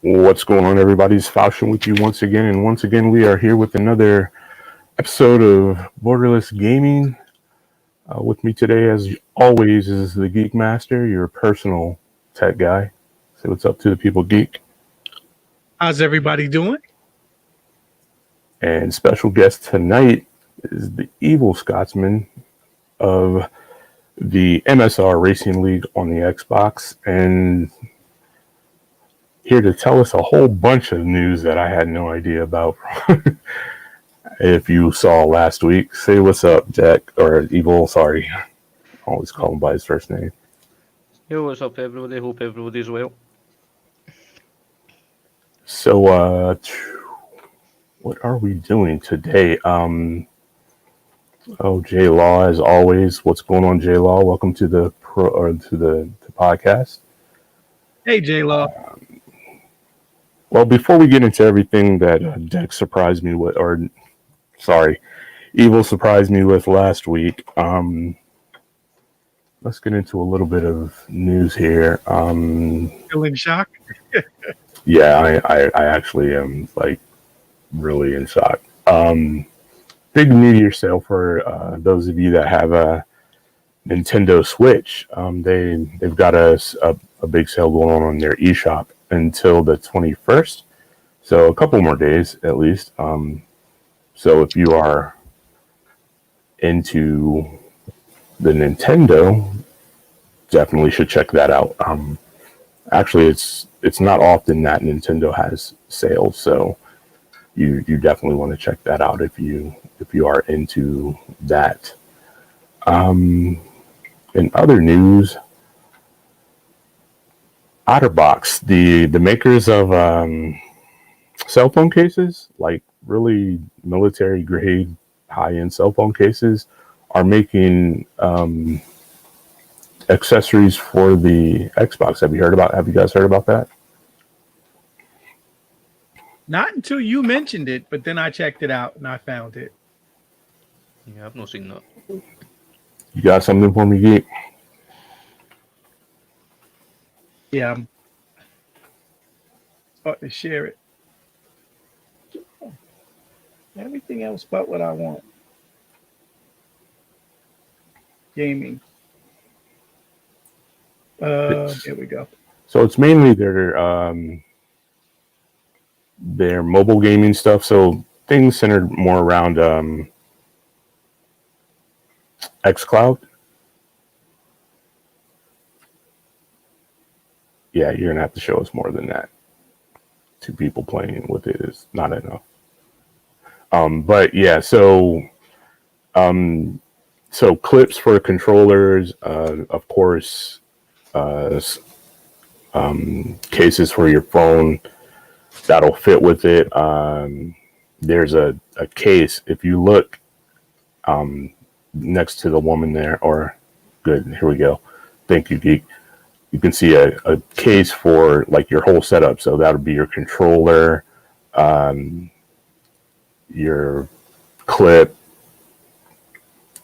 What's going on, everybody? It's Faustin with you once again, and once again we are here with another episode of Borderless Gaming. With me today, as always, is the Geek Master, your personal tech guy. Say what's up to the people, Geek. How's everybody doing? And special guest tonight is the evil Scotsman of the MSR Racing League on the Xbox, and here to tell us a whole bunch of news that I had no idea about. If you saw last week, say what's up, Jack, or Evil, sorry. I always call him by his first name. Yo, what's up, everybody? Hope everybody's well. So, what are we doing today? J Law, as always. What's going on, J Law? Welcome to the podcast. Hey, J Law. Well, before we get into everything that Dex surprised me with, Evil surprised me with last week, let's get into a little bit of news here. Still in shock? Yeah, I actually am, really in shock. Big New Year sale for those of you that have a Nintendo Switch. They've got a big sale going on their eShop until the 21st, so a couple more days at least. So if you are into the Nintendo, definitely should check that out. Actually, it's not often that Nintendo has sales, so you definitely want to check that out if you are into that. In other news, OtterBox, the makers of cell phone cases, like really military grade high-end cell phone cases, are making accessories for the Xbox. Have you guys heard about that? Not until you mentioned it, but then I checked it out and I found it. Yeah, I've not seen that. You got something for me, Geek? Yeah, I'm about to share it. Everything else but what I want. Gaming. Here we go. So it's mainly their mobile gaming stuff. So things centered more around xCloud. Yeah, you're gonna have to show us more than that. Two people playing with it is not enough. But yeah, so clips for controllers, of course, cases for your phone that'll fit with it. There's a case, if you look next to the woman there, or good, here we go. Thank you, Geek. You can see a case for like your whole setup. So that would be your controller, your clip,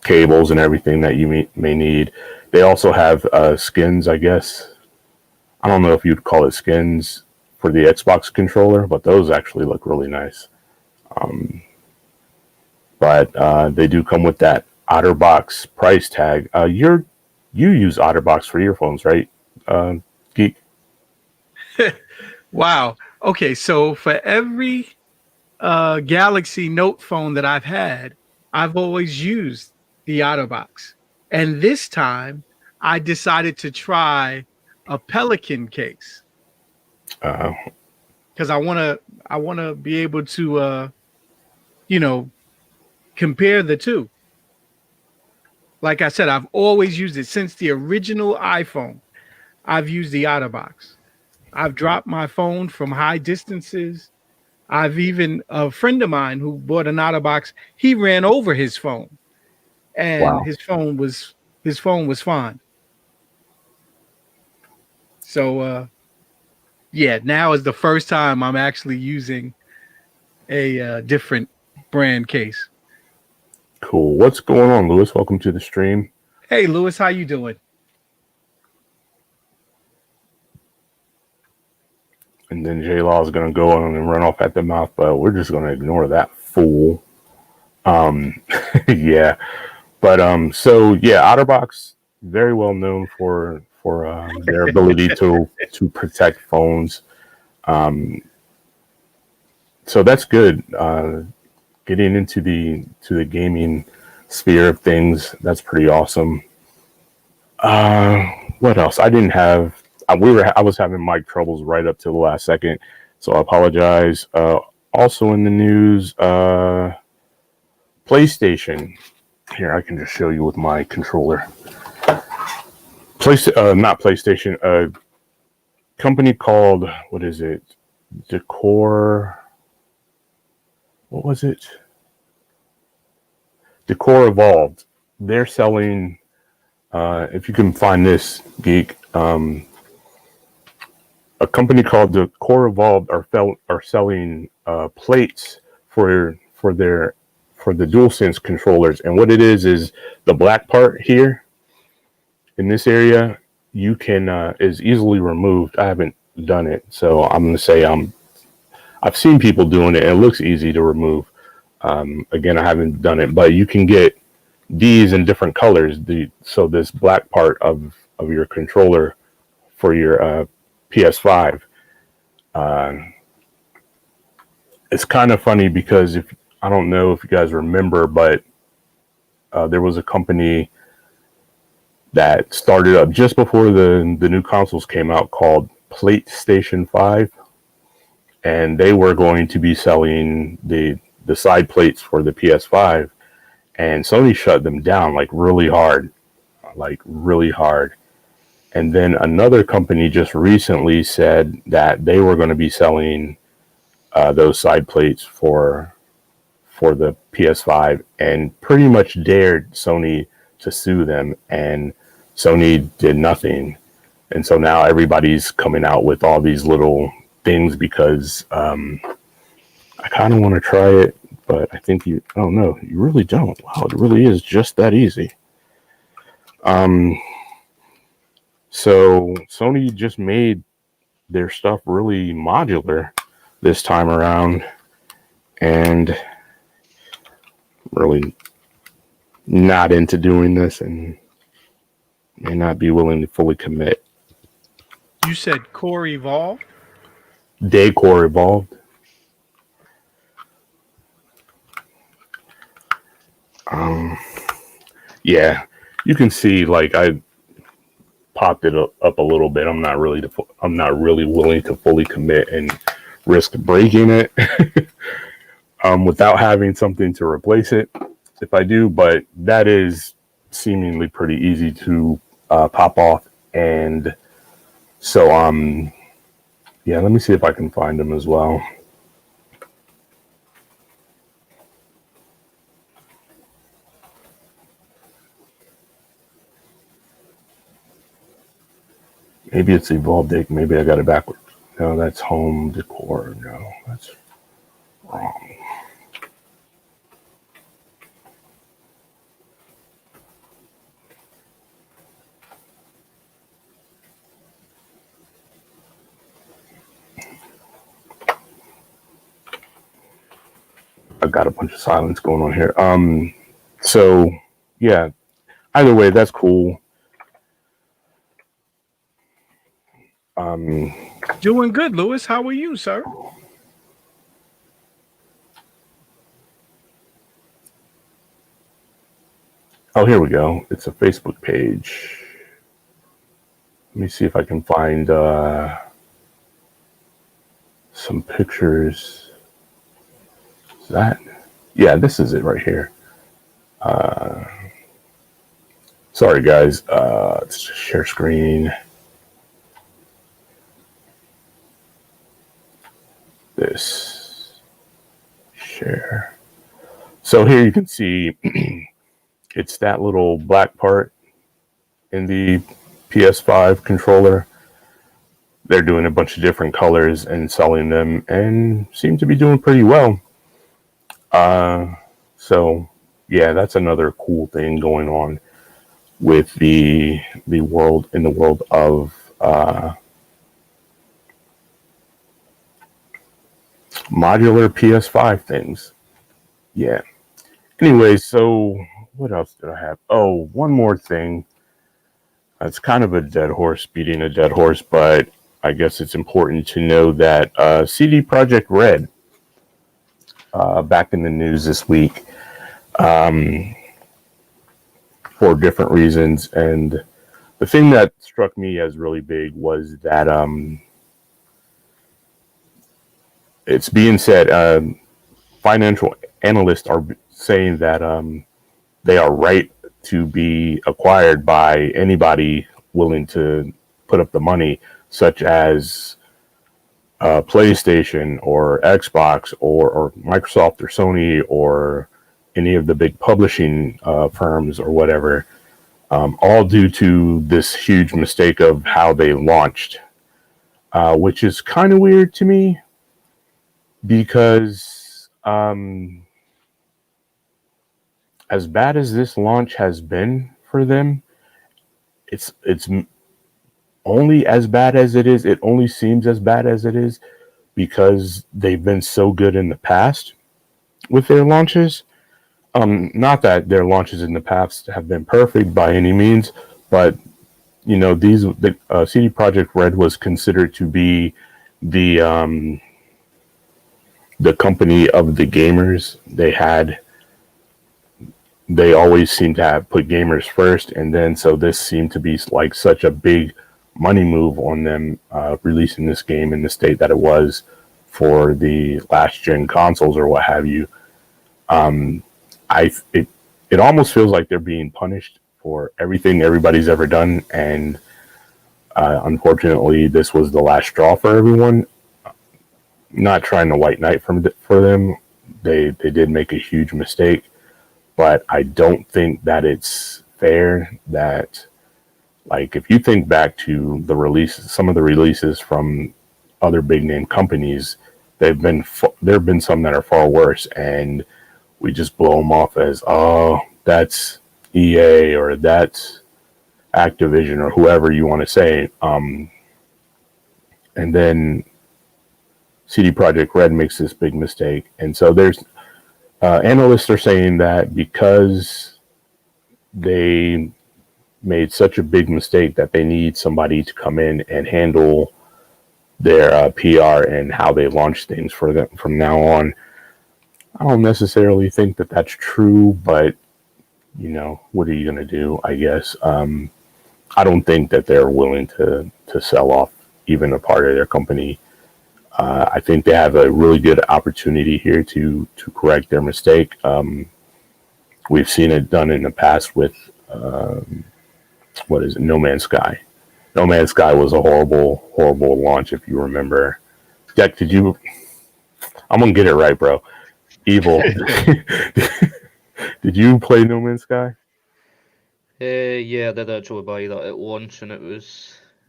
cables, and everything that you may need. They also have skins, I guess. I don't know if you'd call it skins for the Xbox controller, but those actually look really nice. But they do come with that OtterBox price tag. You use OtterBox for your phones, right, Geek? Wow. Okay, so for every Galaxy Note phone that I've had, I've always used the OtterBox. And this time, I decided to try a Pelican case. Because I want to be able to, compare the two. Like I said, I've always used it since the original iPhone. I've used the OtterBox. I've dropped my phone from high distances. I've even, a friend of mine who bought an OtterBox, he ran over his phone, and Wow. his phone was fine. So, yeah, now is the first time I'm actually using a different brand case. Cool. What's going on, Lewis? Welcome to the stream. Hey, Lewis, how you doing? And And then J Law is going to go on and run off at the mouth, but we're just going to ignore that fool. Yeah, but so yeah, OtterBox very well known for their ability to protect phones. So that's good. Getting into the gaming sphere of things, that's pretty awesome. What else? I didn't have. I was having mic troubles right up to the last second, so I apologize. Also in the news, PlayStation. Here, I can just show you with my controller. Not PlayStation. A company called, what is it? Decor. What was it? Decor Evolved. They're selling. If you can find this, geek. A company called Decor Evolved are selling plates for the DualSense controllers, and what it is the black part here in this area you can is easily removed. I haven't done it, so I'm going to say I've seen people doing it, and it looks easy to remove. Again, I haven't done it, but you can get these in different colors. So this black part of your controller for your PS5. It's kind of funny because I don't know if you guys remember, but there was a company that started up just before the new consoles came out called PlayStation 5, and they were going to be selling the side plates for the PS5, and Sony shut them down like really hard. And then another company just recently said that they were going to be selling those side plates for the PS5, and pretty much dared Sony to sue them, and Sony did nothing. And so now everybody's coming out with all these little things because I kind of want to try it, but I think you really don't. Wow, it really is just that easy. So Sony just made their stuff really modular this time around, and really not into doing this and may not be willing to fully commit. You said Core Evolved? Decor Evolved. Yeah, you can see like I popped it up a little bit. I'm not really willing to fully commit and risk breaking it without having something to replace it if I do, but that is seemingly pretty easy to pop off. And so yeah, let me see if I can find them as well. Maybe it's Evolved. Maybe I got it backwards. No, that's Home Decor. No, that's wrong. I got a bunch of silence going on here. So yeah, either way, that's cool. Doing good, Lewis. How are you, sir? Oh, here we go. It's a Facebook page. Let me see if I can find some pictures. Is that? Yeah, this is it right here. Sorry, guys. Let's just share screen. This share. So here you can see it's that little black part in the PS5 controller. They're doing a bunch of different colors and selling them, and seem to be doing pretty well. So yeah, that's another cool thing going on with the world of modular PS5 things. Yeah. Anyway, so what else did I have? Oh, one more thing. It's kind of a dead horse beating a dead horse, but I guess it's important to know that CD Projekt Red, back in the news this week, for different reasons. And the thing that struck me as really big was that it's being said, financial analysts are saying that they are right to be acquired by anybody willing to put up the money, such as PlayStation or Xbox or Microsoft or Sony or any of the big publishing firms or whatever, all due to this huge mistake of how they launched, which is kind of weird to me because as bad as this launch has been for them, it's only as bad as it is. It only seems as bad as it is because they've been so good in the past with their launches. Not that their launches in the past have been perfect by any means, but you know, the CD Projekt Red was considered to be the company of the gamers. They always seem to have put gamers first, and then so this seemed to be like such a big money move on them, releasing this game in the state that it was for the last gen consoles or what have you. It almost feels like they're being punished for everything everybody's ever done, and unfortunately, this was the last straw for everyone. Not trying to white knight for them. They did make a huge mistake, but I don't think that it's fair that, like, if you think back to some of the releases from other big name companies, there have been some that are far worse, and we just blow them off as, oh, that's EA or that's Activision or whoever you want to say. And then CD Projekt Red makes this big mistake. And so there's analysts are saying that because they made such a big mistake that they need somebody to come in and handle their PR and how they launch things for them from now on. I don't necessarily think that that's true, but you know, what are you going to do? I guess I don't think that they're willing to sell off even a part of their company. I think they have a really good opportunity here to correct their mistake. We've seen it done in the past with what is it? No Man's Sky. No Man's Sky was a horrible launch, if you remember. Jack, I'm gonna get it right, bro. Evil. Did you play No Man's Sky? Yeah, I did actually buy that at once, and it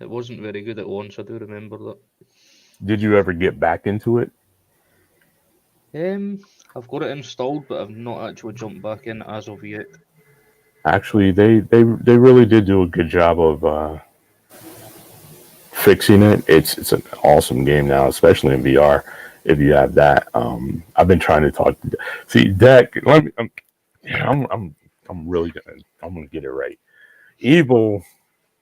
wasn't very good at once. I do remember that. Did you ever get back into it? I've got it installed, but I've not actually jumped back in as of yet. Actually, they really did do a good job of fixing it. It's an awesome game now, especially in VR. If you have that, I've been trying to talk to. See, Dak, I'm gonna get it right. Evil.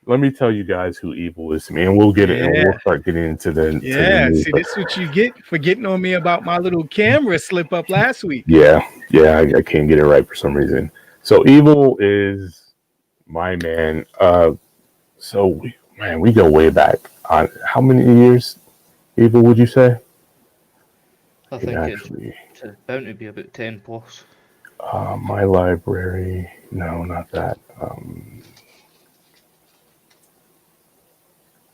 Let me tell you guys who Evil is to me, and we'll get it, and we'll start getting into the. See, this is what you get for getting on me about my little camera slip up last week. Yeah, I can't get it right for some reason. So Evil is my man. So we go way back. On how many years? Evil, would you say? I think it's bound to be about 10 plus. My library. No, not that.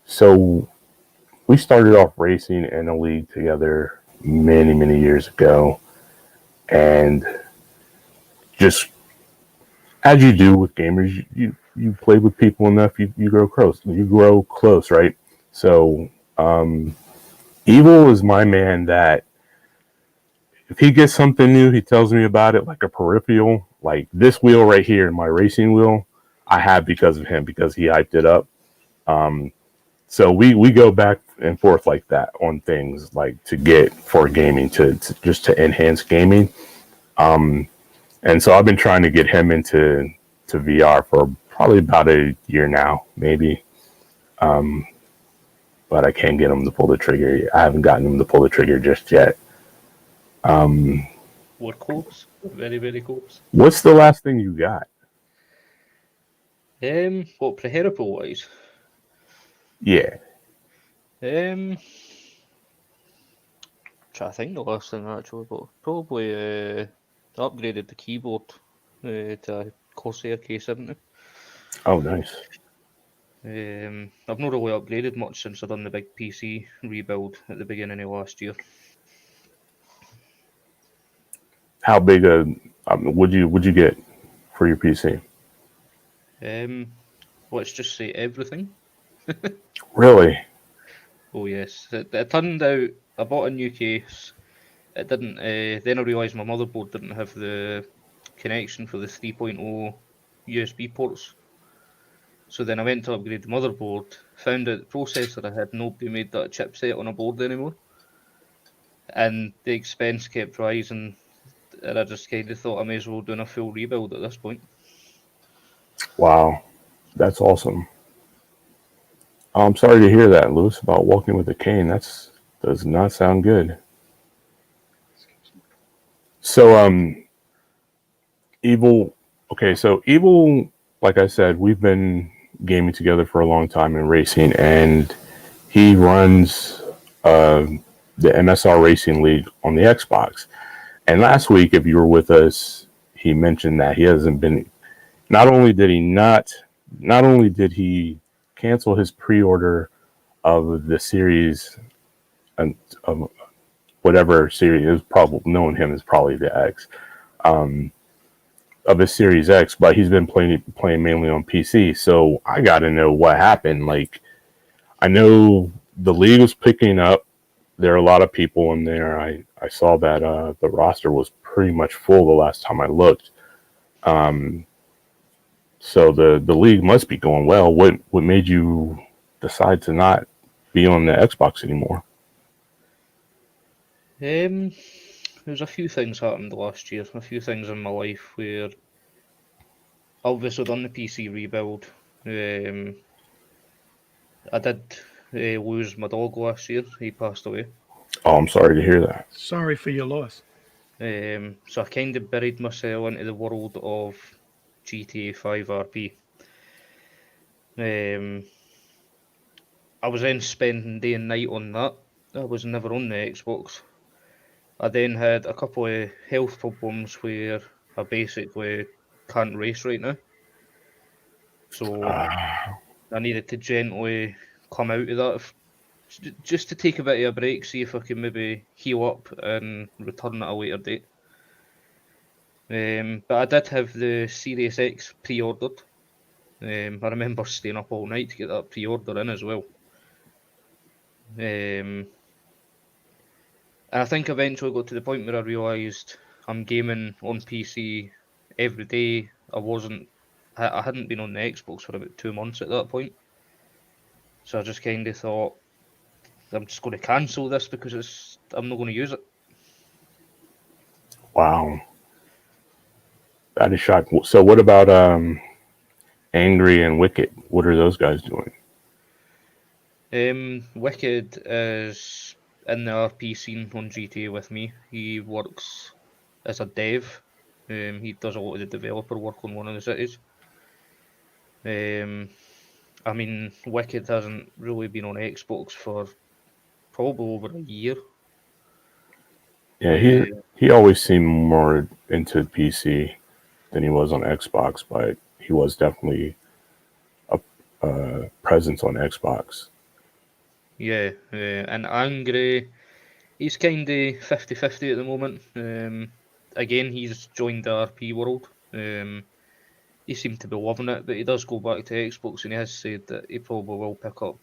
So we started off racing in a league together many years ago, and just as you do with gamers, you play with people enough, you grow close. You grow close, right? So Evil is my man that if he gets something new, he tells me about it, like a peripheral, like this wheel right here, my racing wheel, I have because of him, because he hyped it up. So we go back and forth like that on things like to get for gaming to just to enhance gaming. And so I've been trying to get him into VR for probably about a year now, maybe. But I can't get him to pull the trigger. I haven't gotten him to pull the trigger just yet. We're close. Very, very close. What's the last thing you got? What preferable wise? Yeah. Try to think the last thing actually, but probably upgraded the keyboard to a Corsair K70. Oh, nice. I've not really upgraded much since I've done the big PC rebuild at the beginning of last year. How big a would you get for your PC? Let's just say everything. Really? Oh yes, it turned out I bought a new case. It didn't. Then I realised my motherboard didn't have the connection for the 3.0 USB ports. So then I went to upgrade the motherboard. Found out the processor I had, nobody made that chipset on a board anymore, and the expense kept rising. And I just kind of thought I may as well do a full rebuild at this point. Wow, that's awesome. I'm sorry to hear that, Lewis, about walking with a cane. That's does not sound good. So, Evil. Okay, so Evil, like I said, we've been gaming together for a long time and racing, and he runs the MSR Racing League on the Xbox. And last week, if you were with us, he mentioned that he hasn't been. Not only did he cancel his pre-order of the series, and of whatever series is probably knowing him as probably the X, of his Series X, but he's been playing mainly on PC. So I got to know what happened. Like, I know the league was picking up. There are a lot of people in there. I saw that the roster was pretty much full the last time I looked. So the league must be going well. What made you decide to not be on the Xbox anymore? There's a few things happened last year. A few things in my life where obviously done the PC rebuild. I did lose my dog last year. He passed away. Oh, I'm sorry to hear that. Sorry for your loss. So I kind of buried myself into the world of GTA 5 RP. I was then spending day and night on that. I was never on the Xbox. I then had a couple of health problems where I basically can't race right now. So I needed to gently come out of that, just to take a bit of a break, see if I can maybe heal up and return at a later date. But I did have the Series X pre-ordered. I remember staying up all night to get that pre-order in as well. And I think eventually got to the point where I realised I'm gaming on PC every day. I hadn't been on the Xbox for about 2 months at that point. So I just kind of thought, I'm just going to cancel this because I'm not going to use it. Wow, that is shocking. So what about Angry and Wicked? What are those guys doing? Wicked is in the RP scene on GTA with me. He works as a dev. He does a lot of the developer work on one of the cities. I mean, Wicked hasn't really been on Xbox for probably over a year. Yeah, he always seemed more into PC than he was on Xbox, but he was definitely a presence on Xbox. Yeah, and Angry, he's kind of 50-50 at the moment. Again, he's joined the RP world. He seemed to be loving it, but he does go back to Xbox, and he has said that he probably will pick up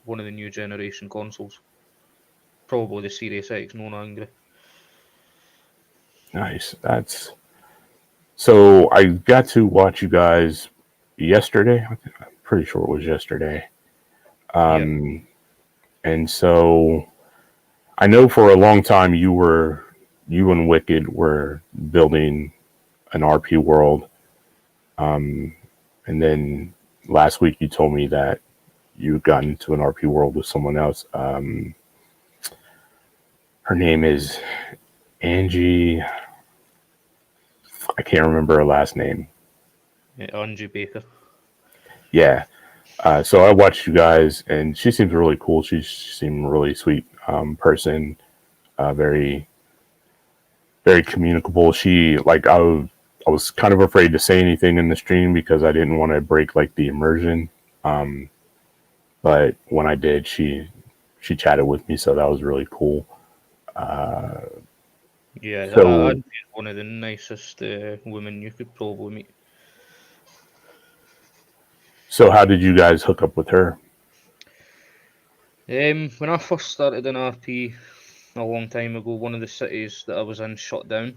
one of the new generation consoles. Probably the Series X, non Angry. Nice. That's so. I got to watch you guys yesterday. I'm pretty sure it was yesterday. Yeah. And so I know for a long time you and Wicked were building an RP world. And then last week you told me that you got into an RP world with someone else. Her name is Angie. I can't remember her last name. Yeah, Angie Baker. Yeah. So I watched you guys, and she seems really cool. She seemed a really sweet person. Very, very communicable. I was kind of afraid to say anything in the stream because I didn't want to break like the immersion. But when I did, she chatted with me, so that was really cool. Yeah, So Angie's one of the nicest women you could probably meet. So how did you guys hook up with her? When I first started in RP a long time ago, one of the cities that I was in shut down,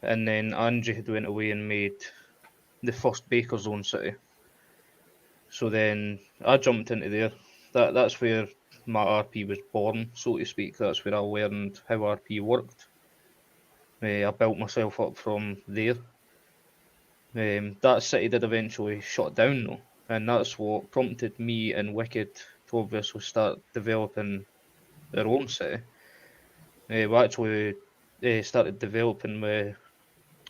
and then Angie had went away and made the first Baker Zone city. So then I jumped into there. That's where my RP was born, so to speak. That's where I learned how RP worked. I built myself up from there. That city did eventually shut down though, and that's what prompted me and Wicked to obviously start developing their own city. We actually started developing with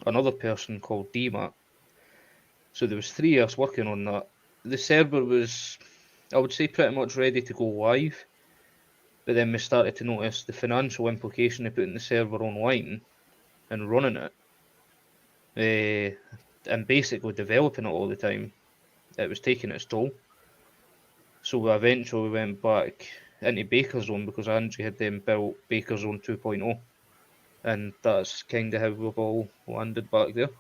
another person called DMAT. So there was three of us working on that. The server was, I would say, pretty much ready to go live, but then we started to notice the financial implication of putting the server online and running it, and basically developing it all the time. It was taking its toll. So we eventually went back into Baker Zone because Angie had then built Baker Zone 2.0. And that's kind of how we've all landed back there.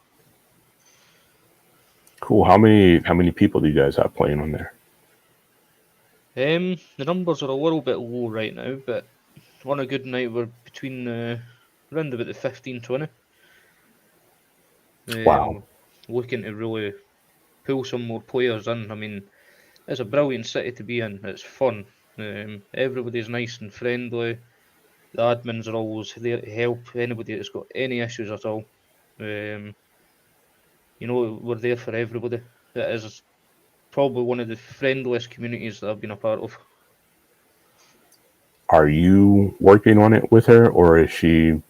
Cool. How many people do you guys have playing on there? The numbers are a little bit low right now, but on a good night we're between around about the 15-20. Wow. Looking to really pull some more players in. I mean, it's a brilliant city to be in. It's fun. Everybody's nice and friendly. The admins are always there to help anybody that's got any issues at all. We're there for everybody. It is probably one of the friendliest communities that I've been a part of. Are you working on it with her, or is she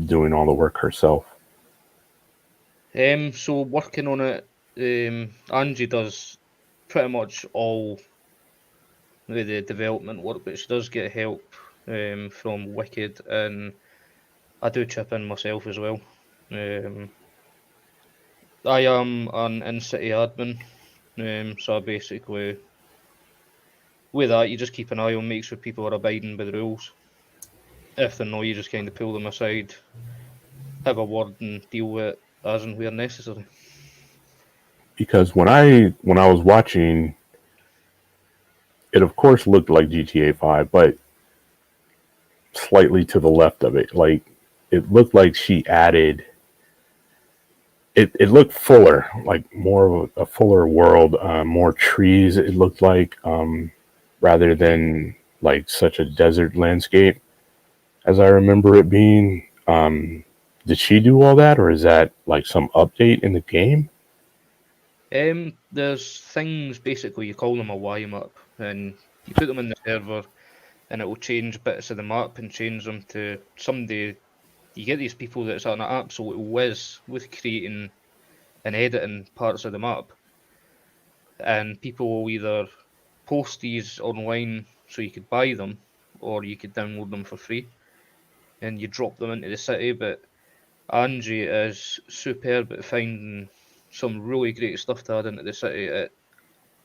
doing all the work herself? So working on it, Angie does pretty much all the development work, but she does get help from Wicked, and I do chip in myself as well. I am an in-city admin, so I basically, with that, you just keep an eye on, make sure people are abiding by the rules. If they're not, you just kind of pull them aside, have a word, and deal with it as and where necessary. Because when I was watching, it of course looked like GTA 5, but slightly to the left of it. Like it looked like she added. It looked fuller, like more of a fuller world, more trees. It looked like rather than like such a desert landscape as I remember it being. Did she do all that, or is that like some update in the game? There's things, basically, you call them a Y map, and you put them in the server, and it will change bits of the map and change them to somebody. You get these people that's an absolute whiz with creating and editing parts of the map, and people will either post these online so you could buy them, or you could download them for free, and you drop them into the city. But Angie is superb at finding some really great stuff to add into the city.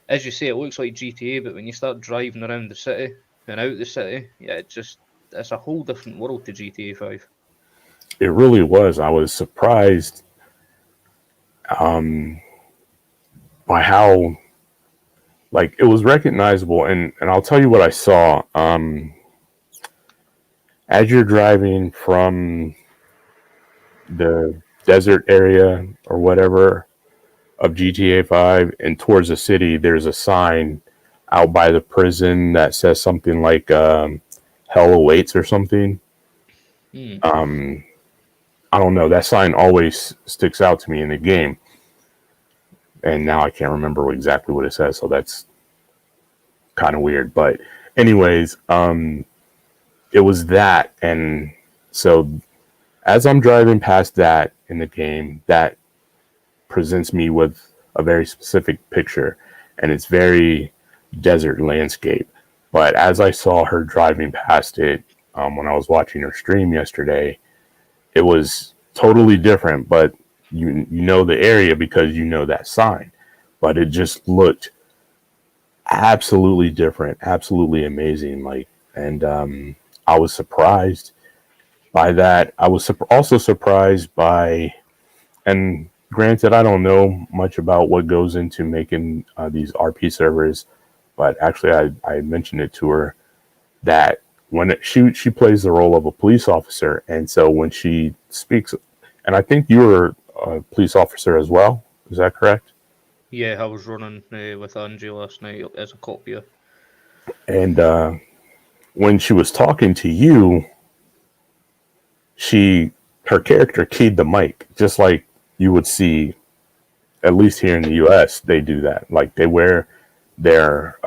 As you say, it looks like GTA, but when you start driving around the city and out the city, yeah, it's a whole different world to GTA 5. It really was. I was surprised by how like it was recognizable, and I'll tell you what I saw. As you're driving from the desert area or whatever of GTA 5 and towards the city, there's a sign out by the prison that says something like "Hell awaits" or something. I don't know. That sign always sticks out to me in the game, and now I can't remember exactly what it says. So that's kind of weird. But anyways, it was that, and so as I'm driving past that in the game, that presents me with a very specific picture, and it's very desert landscape. But as I saw her driving past it when I was watching her stream yesterday, it was totally different. But you know the area because you know that sign. But it just looked absolutely different, absolutely amazing. Like, and I was surprised by that. I was also surprised by, and granted, I don't know much about what goes into making these RP servers, but actually, I mentioned it to her that when she plays the role of a police officer, and so when she speaks, and I think you were a police officer as well. Is that correct? Yeah, I was running with Angie last night as a copier. And when she was talking to you, her character keyed the mic, just like you would see, at least here in the US, they do that. Like they wear their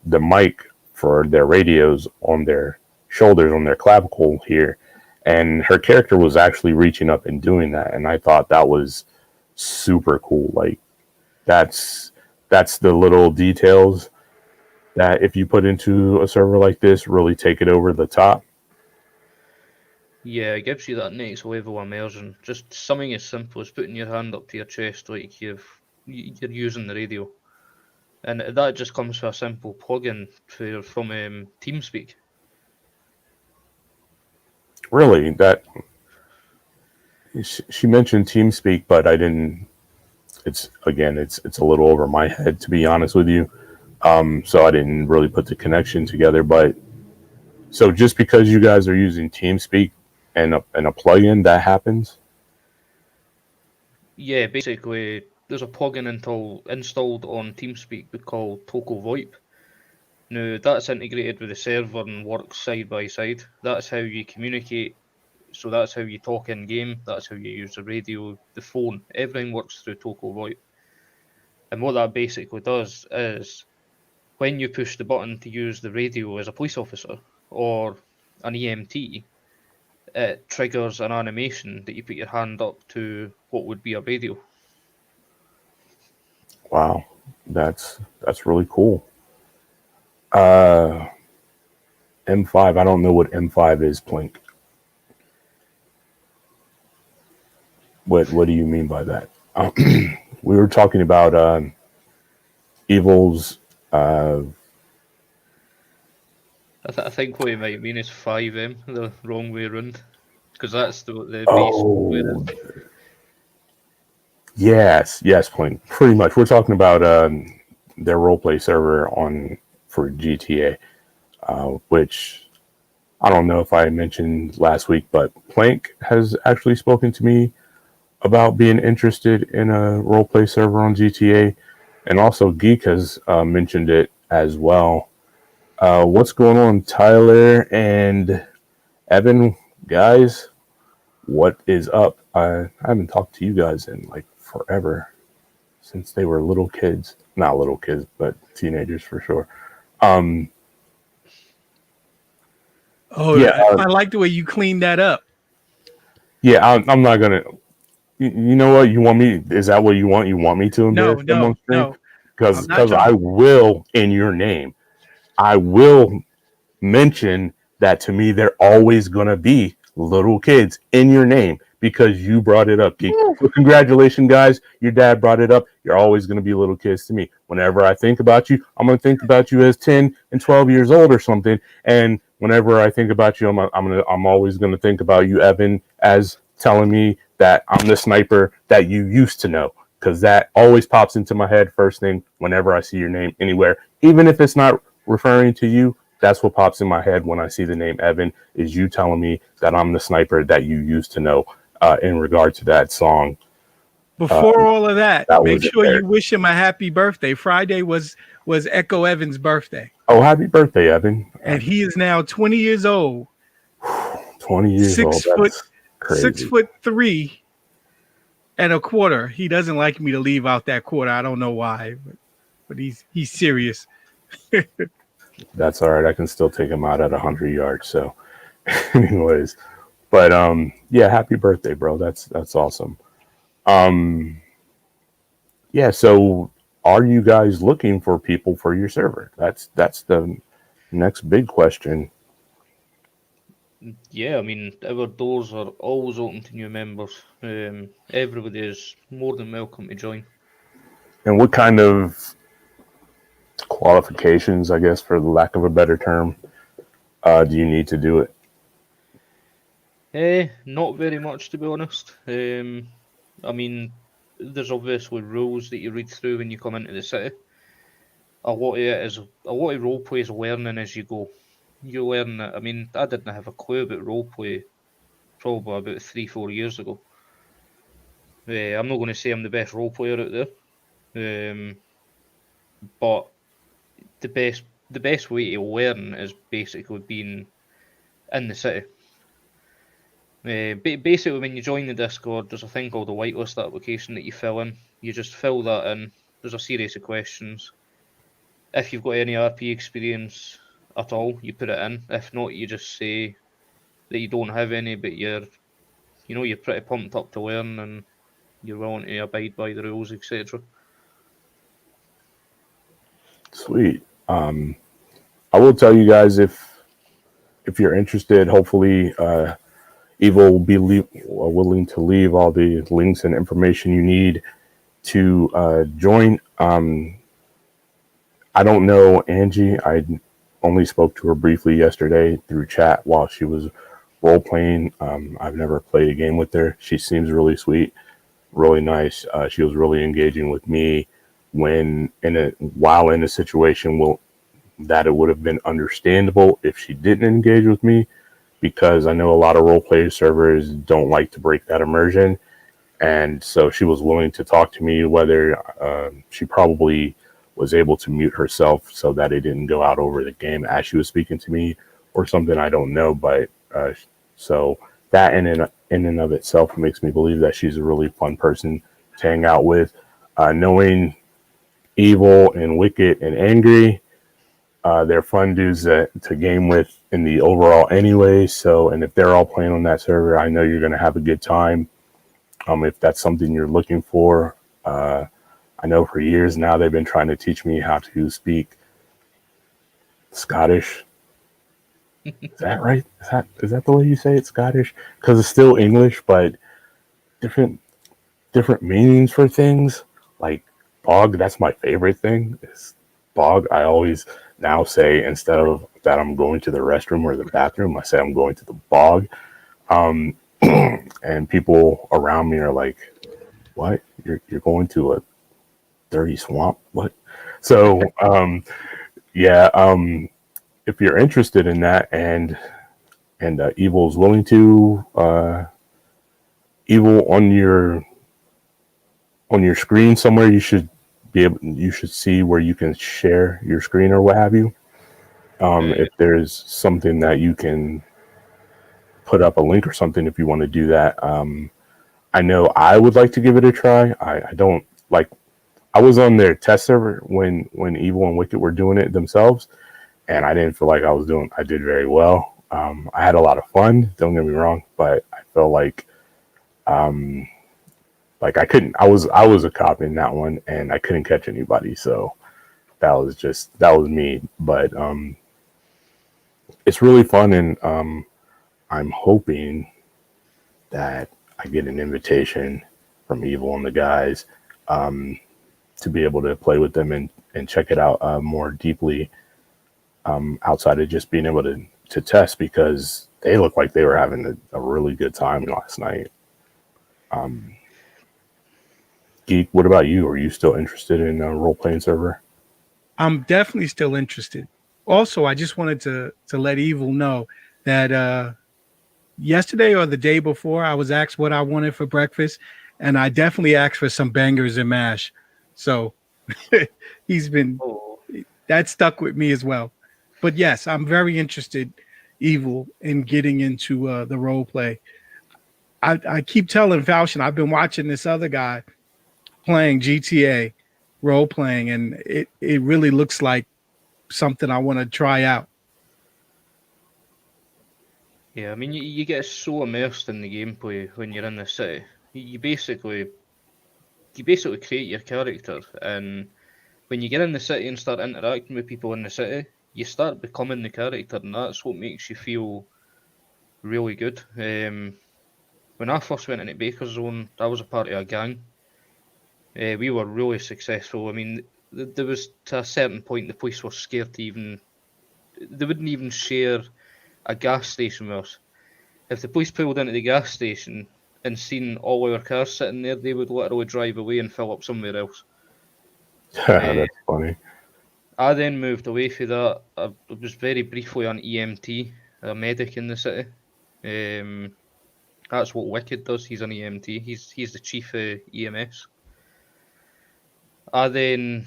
the mic for their radios on their shoulders, on their clavicle here, and her character was actually reaching up and doing that, and I thought that was super cool. Like that's the little details that if you put into a server like this, really take it over the top. Yeah, it gives you that next level immersion. Just something as simple as putting your hand up to your chest like you're using the radio. And that just comes from a simple plugin from TeamSpeak. Really, that she mentioned TeamSpeak, but I didn't. It's a little over my head, to be honest with you. So I didn't really put the connection together. But so just because you guys are using TeamSpeak and a plugin, that happens. Yeah, basically, there's a plugin installed on TeamSpeak called Toco VoIP. Now, that's integrated with the server and works side by side. That's how you communicate. So that's how you talk in game. That's how you use the radio, the phone. Everything works through Toco VoIP. And what that basically does is, when you push the button to use the radio as a police officer or an EMT, it triggers an animation that you put your hand up to what would be a radio. Wow, that's really cool. M5. I don't know what M5 is, Plink. What do you mean by that? We were talking about Evil's. I think what you might mean is 5M, the wrong way around, because that's the base. Yes, Plink. Pretty much. We're talking about their roleplay server for GTA, which I don't know if I mentioned last week, but Plank has actually spoken to me about being interested in a roleplay server on GTA, and also Geek has mentioned it as well. What's going on, Tyler and Evan, guys? What is up? I haven't talked to you guys in like forever, since they were little kids. Not little kids, but teenagers for sure. I like the way you cleaned that up. Yeah, I'm not gonna. You know what? You want me? Is that what you want? You want me to embarrass them on stream? No. Because I will, in your name, I will mention that to me they're always gonna be little kids in your name because you brought it up, Geek. So congratulations, guys. Your dad brought it up. You're always gonna be little kids to me. Whenever I think about you, I'm gonna think about you as 10 and 12 years old or something. And whenever I think about you, I'm always gonna think about you, Evan, as telling me that I'm the sniper that you used to know, because that always pops into my head first thing whenever I see your name anywhere, even if it's not referring to you. That's what pops in my head when I see the name Evan, is you telling me that I'm the sniper that you used to know in regard to that song. Before all of that, that make was sure there. you wish him a happy birthday. Friday was Echo Evans' birthday, Oh, happy birthday, Evan! and he is now 20 years old, 20 years old. 6 foot, That's crazy. 6'3" and a quarter. He doesn't like me to leave out that quarter. I don't know why, but he's serious. That's all right. I can still take him out at 100 yards. So, anyways, but yeah, happy birthday, bro. That's awesome. Yeah. So, are you guys looking for people for your server? That's the next big question. Yeah, I mean, our doors are always open to new members. Everybody is more than welcome to join. And what kind of qualifications, I guess, for the lack of a better term, do you need to do it? Not very much, to be honest. I mean, there's obviously rules that you read through when you come into the city. A lot of roleplay is learning as you go. You learn that. I mean, I didn't have a clue about roleplay probably about 3-4 years ago. I'm not going to say I'm the best role player out there, but the best way to learn is basically being in the city. Basically, when you join the Discord, there's a thing called a whitelist application that you fill in. You just fill that in. There's a series of questions. If you've got any RP experience at all, you put it in. If not, you just say that you don't have any, but you're pretty pumped up to learn and you're willing to abide by the rules, etc. Sweet. I will tell you guys if you're interested. Hopefully, Evo will be willing to leave all the links and information you need to join. I don't know Angie. I only spoke to her briefly yesterday through chat while she was role playing. I've never played a game with her. She seems really sweet, really nice. She was really engaging with me while in a situation that it would have been understandable if she didn't engage with me, because I know a lot of role play servers don't like to break that immersion. And so she was willing to talk to me, whether she probably was able to mute herself so that it didn't go out over the game as she was speaking to me or something. I don't know. But so that in and of itself makes me believe that she's a really fun person to hang out with. Knowing Evil and Wicked and Angry, they're fun dudes to game with in the overall anyway. So, and if they're all playing on that server, I know you're going to have a good time. If that's something you're looking for, I know for years now they've been trying to teach me how to speak Scottish. Is that right? Is that the way you say it, Scottish? Because it's still English, but different meanings for things. Like bog, that's my favorite thing. Is bog. I always now say, instead of that I'm going to the restroom or the bathroom, I say I'm going to the bog. And people around me are like, "What? You're going to a dirty swamp? What?" So, yeah. If you're interested in that, and Evil's willing to, Evil on your screen somewhere, you should see where you can share your screen or what have you. If there's something that you can put up a link or something, if you want to do that. I know I would like to give it a try. I don't like. I was on their test server when Evil and Wicked were doing it themselves, and I didn't feel like I did very well. I had a lot of fun. Don't get me wrong, but I felt like I couldn't. I was a cop in that one, and I couldn't catch anybody. So that was me. But it's really fun, and I'm hoping that I get an invitation from Evil and the guys to be able to play with them and check it out more deeply, outside of just being able to test, because they look like they were having a really good time last night. Geek, what about you? Are you still interested in a role-playing server? I'm definitely still interested. Also, I just wanted to let Evil know that yesterday or the day before, I was asked what I wanted for breakfast, and I definitely asked for some bangers and mash. So he's been Oh, that stuck with me as well. But yes, I'm very interested, Evil, in getting into the role play. I keep telling Falchion I've been watching this other guy playing GTA role playing, and it really looks like something I want to try out. yeah. I mean, you get so immersed in the gameplay when you're in the city. You basically create your character, and when you get in the city and start interacting with people in the city, you start becoming the character, and that's what makes you feel really good. When I first went into Baker's Zone, I was a part of a gang. We were really successful. I mean, there was to a certain point the police were scared to even. They wouldn't even share a gas station with us. If the police pulled into the gas station and seen all our cars sitting there, they would literally drive away and fill up somewhere else. That's funny. I then moved away from that. I was very briefly on EMT, a medic in the city. That's what Wicked does. He's an EMT. He's the chief of EMS. I then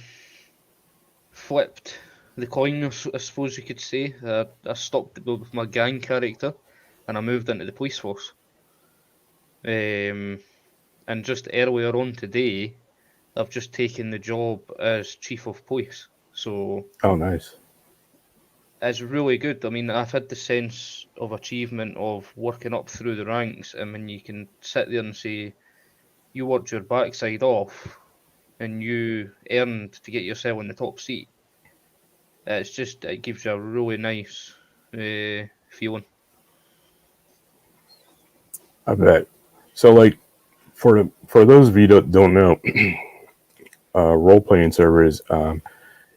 flipped the coin, I suppose you could say. I stopped with my gang character, and I moved into the police force. And just earlier on today, I've just taken the job as chief of police. So Oh, nice. it's really good. I mean, I've had the sense of achievement of working up through the ranks, and when you can sit there and say, you worked your backside off, and you earned to get yourself in the top seat. It gives you a really nice feeling. I bet. So, like, for those of you that don't know, role playing servers,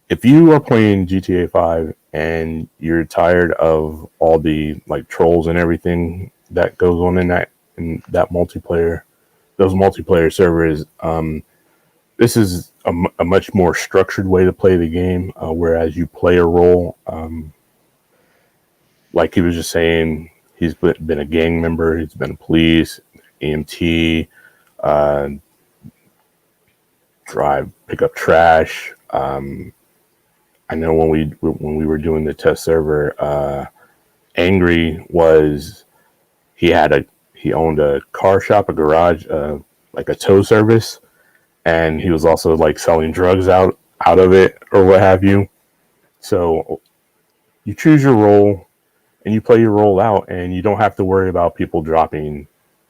if you are playing GTA 5 and you're tired of all the like trolls and everything that goes on in that multiplayer, those multiplayer servers, this is a much more structured way to play the game. Whereas you play a role, like he was just saying, he's been a gang member, he's been a police, EMT, pick up trash. I know when we were doing the test server, Angry was he owned a car shop, a garage, like a tow service, and he was also like selling drugs out of it or what have you. So you choose your role and you play your role out, and you don't have to worry about people dropping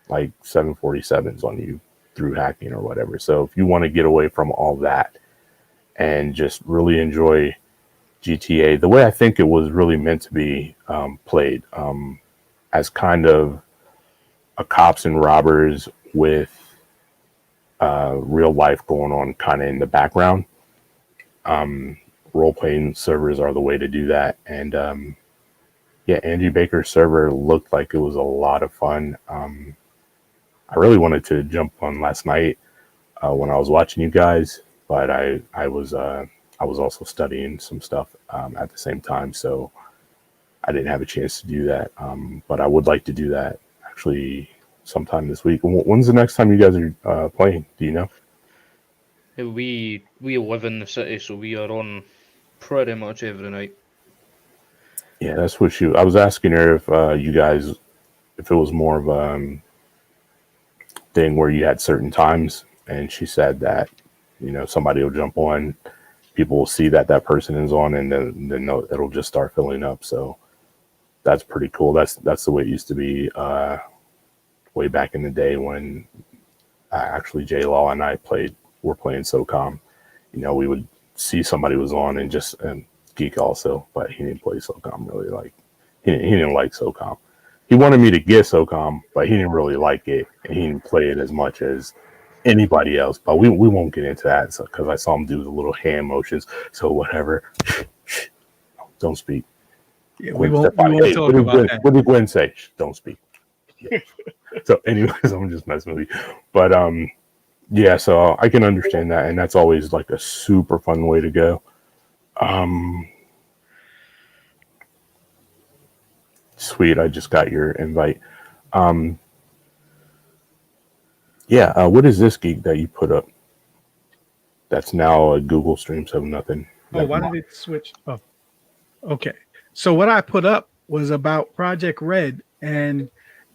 like 747s on you through hacking or whatever. So if you want to get away from all that and just really enjoy GTA the way I think it was really meant to be played, as kind of a cops and robbers with real life going on kind of in the background. Role playing servers are the way to do that. And yeah, Angie Baker's server looked like it was a lot of fun. I really wanted to jump on last night when I was watching you guys, but I was also studying some stuff at the same time, so I didn't have a chance to do that. But I would like to do that actually sometime this week. When's the next time you guys are playing? Do you know? We live in the city, so we are on pretty much every night. Yeah, that's what I was asking her if you guys, if it was more of a thing where you had certain times, and she said that somebody will jump on, people will see that person is on, and then it'll just start filling up. So that's pretty cool. That's the way it used to be way back in the day when actually J Law and I were playing SOCOM. We would see somebody was on and Geek also, but he didn't play SOCOM really. Like he didn't like SOCOM. He wanted me to get SOCOM, but he didn't really like it, and he didn't play it as much as anybody else. But we won't get into that because I saw him do the little hand motions. So whatever, don't speak. Yeah, Gwen we won't hey, talk about that. What did Gwen say? Don't speak. Yeah. So anyways, I'm just messing with you. But yeah, so I can understand that, and that's always like a super fun way to go. Sweet, I just got your invite. Yeah, what is this geek that you put up? That's now a Google stream, so nothing. Oh, Never why did mind. it switch? Oh, okay. So what I put up was about Project Red, and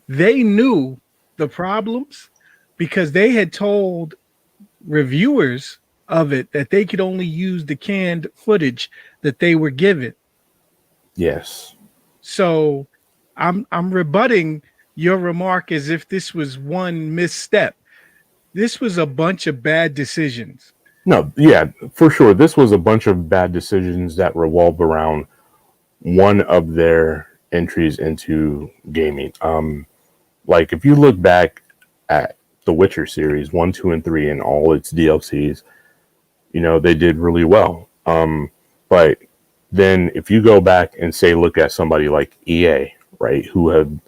they knew the problems because they had told reviewers of it that they could only use the canned footage that they were given. Yes. So I'm rebutting your remark as if this was one misstep. This was a bunch of bad decisions. No, yeah, for sure. This was a bunch of bad decisions that revolved around one of their entries into gaming. Like if you look back at the Witcher series 1, 2, and 3 and all its DLCs, you know, they did really well. But then if you go back and say look at somebody like EA, right, who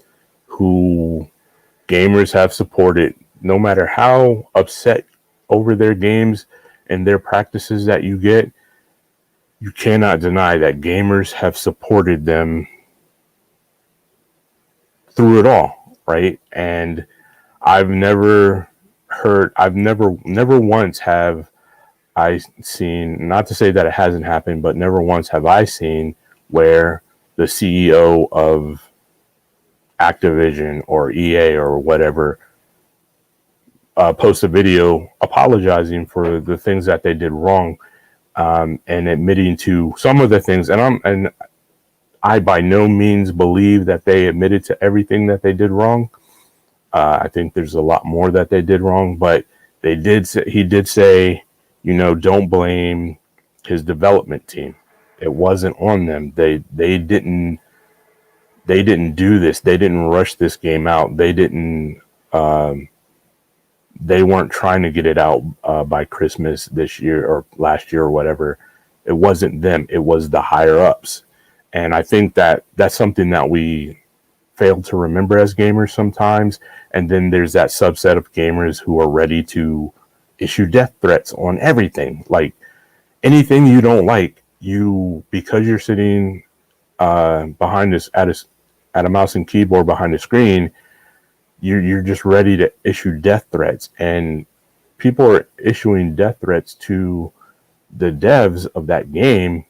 gamers have supported no matter how upset over their games and their practices that you get, you cannot deny that gamers have supported them through it all, right? And I've never once have I seen, not to say that it hasn't happened, but never once have I seen where the CEO of Activision or EA or whatever post a video apologizing for the things that they did wrong, and admitting to some of the things. And I by no means believe that they admitted to everything that they did wrong. I think there's a lot more that they did wrong, but they did. He did say, you know, don't blame his development team. It wasn't on them. They didn't do this. They didn't rush this game out. They didn't. They weren't trying to get it out by Christmas this year or last year or whatever. It wasn't them. It was the higher ups. And I think that that's something that we fail to remember as gamers sometimes. And then there's that subset of gamers who are ready to issue death threats on everything. Like anything you don't like, you, because you're sitting behind this at a mouse and keyboard behind the screen, you're just ready to issue death threats. And people are issuing death threats to the devs of that game,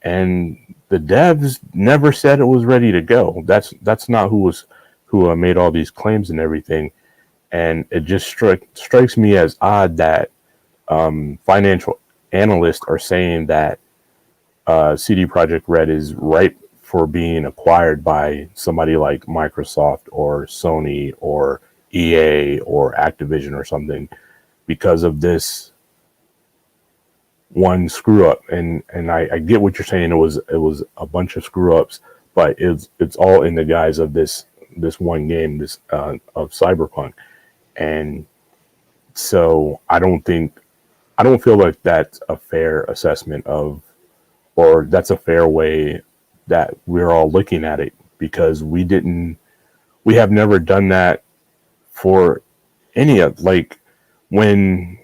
and the devs never said it was ready to go. That's not who made all these claims and everything. And it just strikes me as odd that financial analysts are saying that CD Projekt Red is ripe for being acquired by somebody like Microsoft or Sony or EA or Activision or something because of this one screw up. And I get what you're saying. It was a bunch of screw ups, but it's all in the guise of this one game, this of Cyberpunk. And so I don't feel like that's a fair assessment of, or that's a fair way that we're all looking at it, because we have never done that for any of, like, when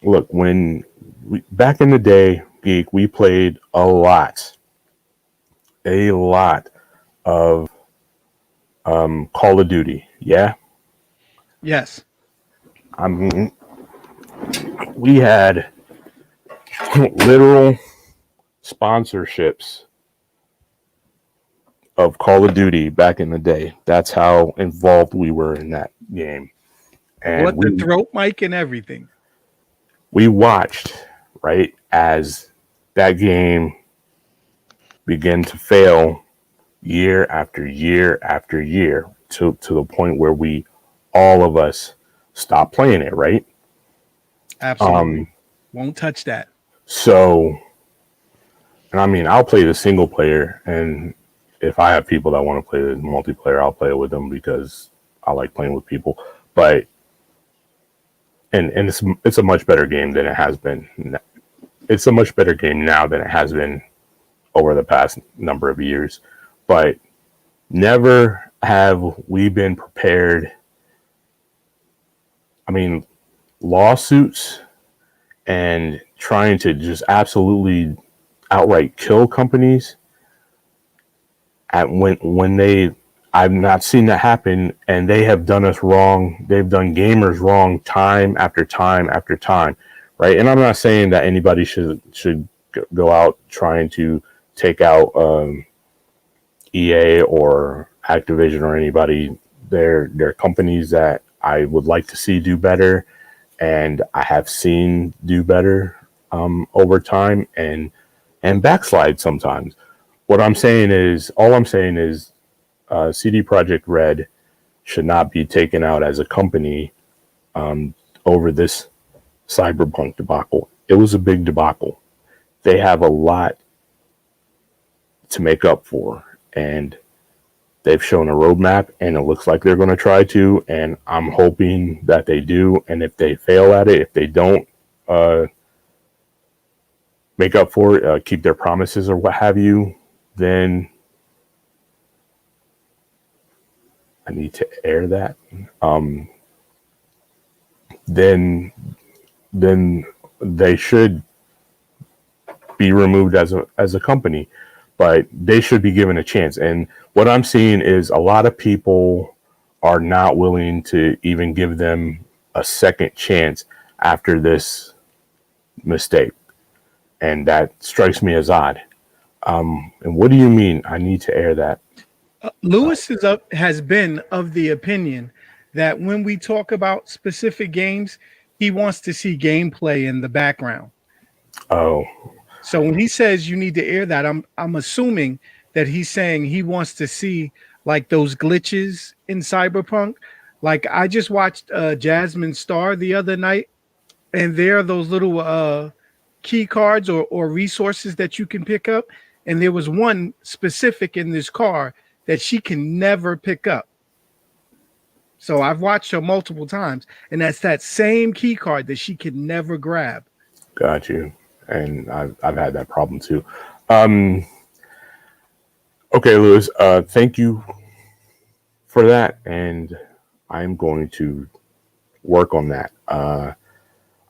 we, back in the day, Geek, we played a lot of Call of Duty. Yeah. Yes. I mean, we had literal sponsorships of Call of Duty back in the day. That's how involved we were in that game. And What the throat mic and everything. we watched, right, as that game began to fail year after year after year to the point where all of us stopped playing it, right? Absolutely. Won't touch that. So, and I mean, I'll play the single player, and if I have people that want to play the multiplayer, I'll play it with them because I like playing with people. But and it's a much better game than it has been. It's a much better game now than it has been over the past number of years. But never have we been prepared. I mean, lawsuits and trying to just absolutely outright kill companies at when they I've not seen that happen, and they have done us wrong. They've done gamers wrong time after time after time, right? And I'm not saying that anybody should go out trying to take out EA or Activision or anybody. They're companies that I would like to see do better, and I have seen do better over time and backslide sometimes. What I'm saying is, all I'm saying is, CD Projekt Red should not be taken out as a company over this Cyberpunk debacle. It was a big debacle. They have a lot to make up for, and they've shown a roadmap, and it looks like they're going to try to, and I'm hoping that they do. And if they fail at it, if they don't make up for it, keep their promises or what have you, then I need to air that. Then they should be removed as a company, but they should be given a chance. And what I'm seeing is a lot of people are not willing to even give them a second chance after this mistake, and that strikes me as odd. And what do you mean I need to air that? Lewis has been of the opinion that when we talk about specific games, he wants to see gameplay in the background. Oh, So when he says you need to air that, I'm assuming that he's saying he wants to see like those glitches in Cyberpunk. Like I just watched Jasmine Star the other night, and there are those little key cards or resources that you can pick up. And there was one specific in this car that she can never pick up. So I've watched her multiple times, and that's that same key card that she can never grab. got you. And I've had that problem too. Okay, Lewis. Thank you for that, and I'm going to work on that.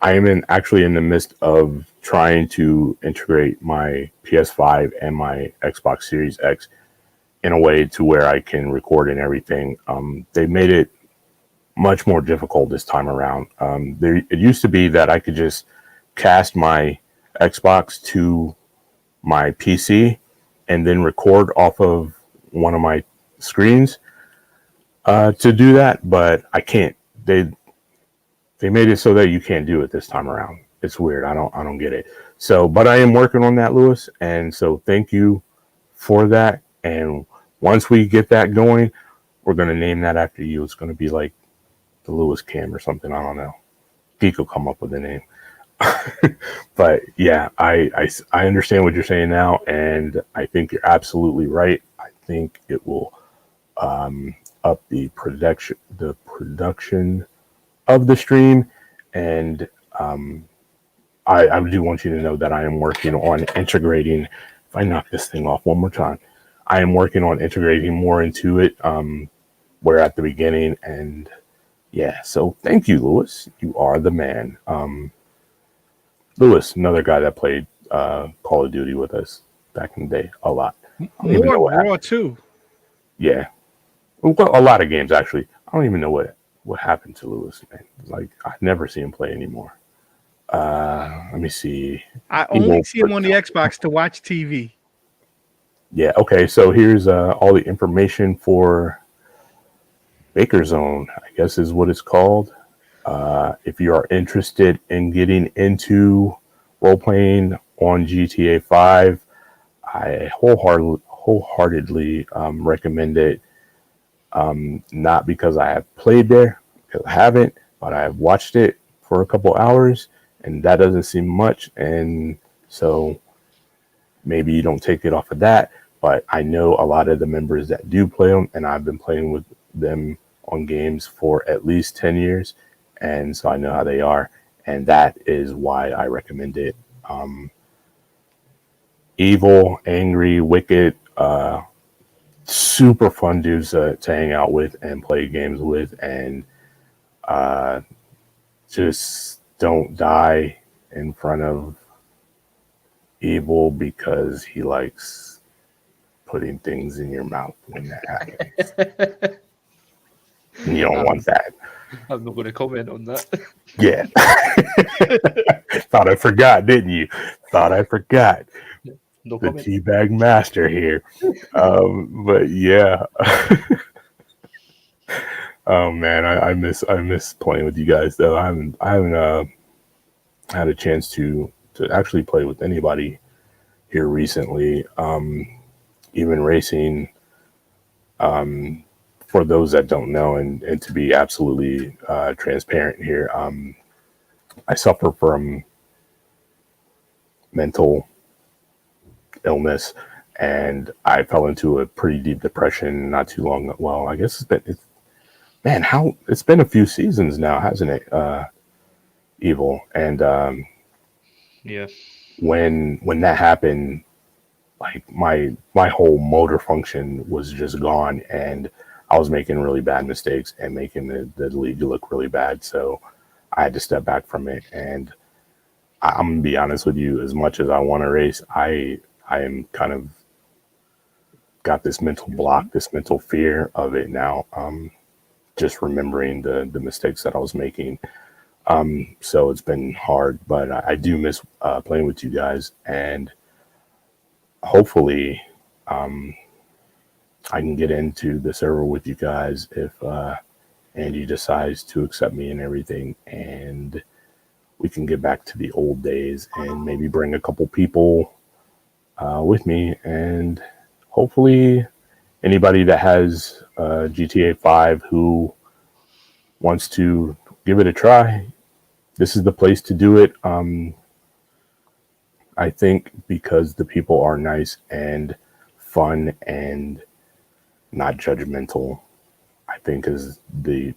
I am actually in the midst of trying to integrate my PS5 and my Xbox Series X in a way to where I can record and everything. They made it much more difficult this time around. It used to be that I could just cast my Xbox to my PC and then record off of one of my screens to do that, but I can't. They made it so that you can't do it this time around. It's weird. I don't get it. So, but I am working on that, Lewis, and so thank you for that. And once we get that going, we're going to name that after you. It's going to be like the Lewis Cam or something. I don't know. Geek will come up with a name. But yeah, I understand what you're saying now, and I think you're absolutely right. I think it will up the production of the stream, and I do want you to know that I am working on integrating. If I knock this thing off one more time, I am working on integrating more into it. We're at the beginning, and yeah. So thank you, Lewis. You are the man. Lewis, another guy that played Call of Duty with us back in the day a lot. More Raw too. Yeah, well, a lot of games actually. I don't even know what happened to Lewis, man. Like I never see him play anymore. Let me see. I only see him on the Xbox to watch TV. Yeah. Okay. So here's all the information for Baker Zone, I guess is what it's called. If you are interested in getting into role playing on GTA 5, I wholeheartedly recommend it. Not because I have played there, because I haven't, but I have watched it for a couple hours, and that doesn't seem much. And so maybe you don't take it off of that, but I know a lot of the members that do play them, and I've been playing with them on games for at least 10 years. And so I know how they are, and that is why I recommend it. Evil, angry, wicked, super fun dudes to hang out with and play games with, and just don't die in front of Evil because he likes putting things in your mouth when that happens. You don't want that. I'm not going to comment on that. Yeah. Thought I forgot, didn't you? Thought I forgot. No The comment. teabag master here. But yeah. Oh man, I miss playing with you guys though. I haven't had a chance to actually play with anybody here recently. Even racing. For those that don't know, and to be absolutely transparent here, I suffer from mental illness, and I fell into a pretty deep depression not too long. Well, I guess it's been a few seasons now, hasn't it? Evil, and Yeah. when that happened, like my whole motor function was just gone, and I was making really bad mistakes and making the league look really bad. So I had to step back from it, and I'm gonna be honest with you. As much as I want to race, I am kind of got this mental block, this mental fear of it now. Just remembering the mistakes that I was making. So it's been hard, but I do miss playing with you guys, and hopefully I can get into the server with you guys if Andy decides to accept me and everything, and we can get back to the old days and maybe bring a couple people with me, and hopefully anybody that has GTA 5 who wants to give it a try, this is the place to do it. I think because the people are nice and fun and not judgmental, I think is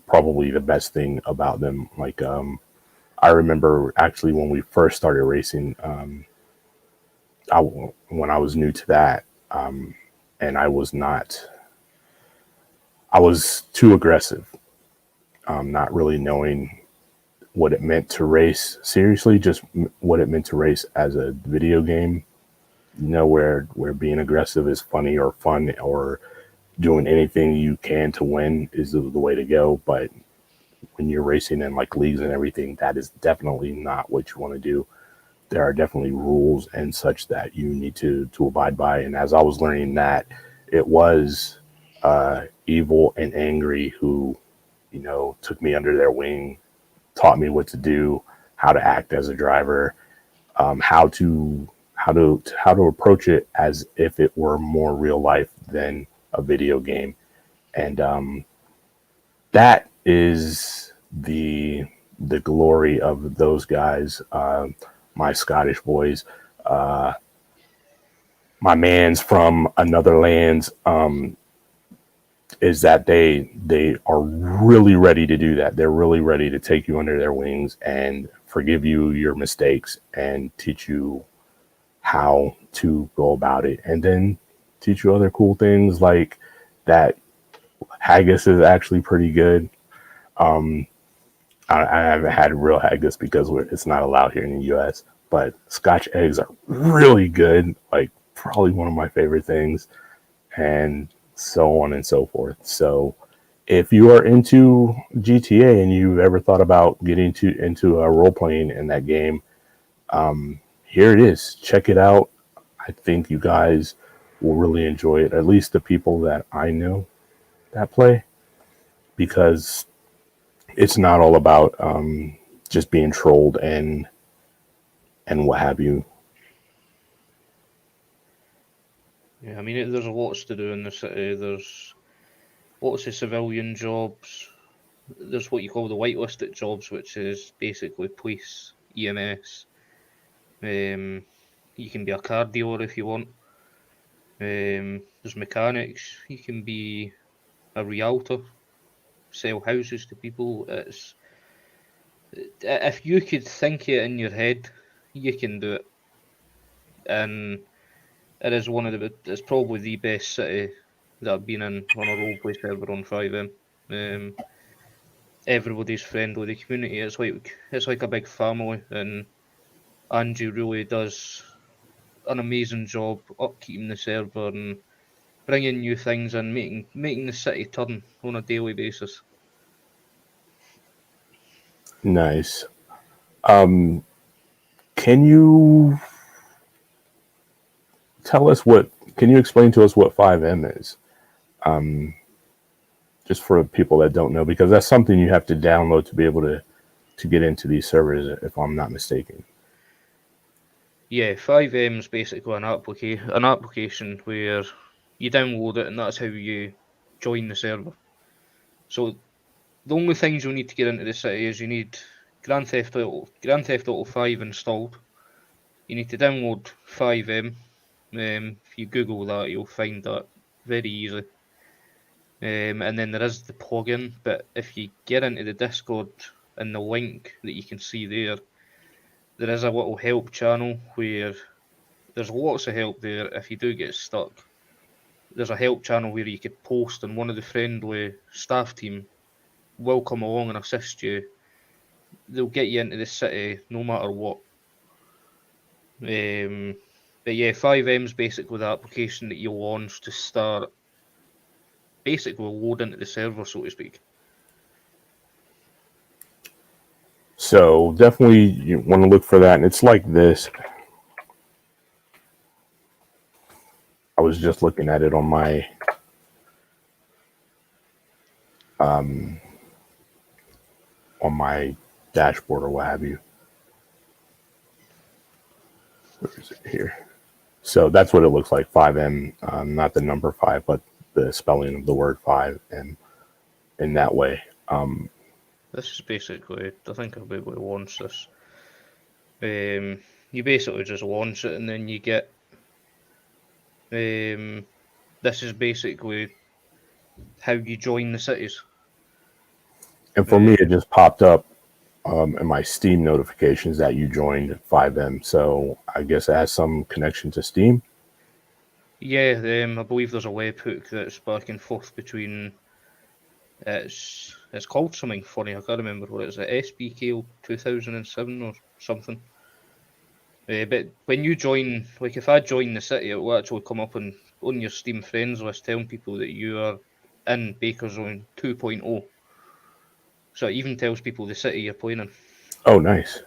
probably the best thing about them. Like I remember actually when we first started racing, when I was new to that, and I was too aggressive, not really knowing what it meant to race seriously, just what it meant to race as a video game. You know, where being aggressive is funny or fun, or doing anything you can to win is the way to go. But when you're racing in like leagues and everything, that is definitely not what you want to do. There are definitely rules and such that you need to abide by. And as I was learning that, it was Evil and Angry who, took me under their wing, taught me what to do, how to act as a driver, how to approach it as if it were more real life than a video game. And that is the glory of those guys, my Scottish boys, my man's from another lands, is that they are really ready to do that. They're really ready to take you under their wings and forgive you your mistakes and teach you how to go about it, and then teach you other cool things like that. Haggis is actually pretty good. I haven't had real haggis because it's not allowed here in the U.S., but Scotch eggs are really good, like probably one of my favorite things, and so on and so forth. So if you are into GTA and you've ever thought about getting into a role playing in that game, here it is. Check it out. I think you guys will really enjoy it, at least the people that I know that play, because it's not all about just being trolled and what have you. Yeah, I mean, there's lots to do in the city. There's lots of civilian jobs. There's what you call the whitelisted jobs, which is basically police, EMS. You can be a car dealer if you want. There's mechanics. You can be a realtor, sell houses to people. If you could think it in your head, you can do it. And it is it's probably the best city that I've been in on a roleplay server on 5M. Everybody's friendly. The community it's like a big family, and Angie really does an amazing job upkeeping the server, and bringing new things and making the city turn on a daily basis. Nice. Can you tell us can you explain to us what 5M is? Just for people that don't know, because that's something you have to download to be able to get into these servers, if I'm not mistaken. Yeah, 5M is basically an application where you download it and that's how you join the server. So the only things you'll need to get into the city is you need Grand Theft Auto 5 installed. You need to download 5M. If you Google that, you'll find that very easy. And then there is the plugin, but if you get into the Discord and the link that you can see there is a little help channel where there's lots of help there if you do get stuck. There's a help channel where you could post and one of the friendly staff team will come along and assist you. They'll get you into the city no matter what. But yeah, 5M is basically the application that you launch to start basically load into the server, so to speak. So definitely you want to look for that. And it's like this. I was just looking at it on my dashboard or what have you. Where is it here? So that's what it looks like, 5M, not the number 5, but the spelling of the word 5, and in that way. This is basically, I think I'll be able to launch this. You basically just launch it and then you get, this is basically how you join the cities. And for me, it just popped up in my Steam notifications that you joined 5M. So I guess it has some connection to Steam. Yeah, I believe there's a webhook that's back and forth between. It's called something funny. I can't remember what it is. SBK 2007 or something. But when you join, like if I join the city, it will actually come up on your Steam friends list telling people that you are in Baker Zone 2.0. So it even tells people the city you're playing in. Oh, nice.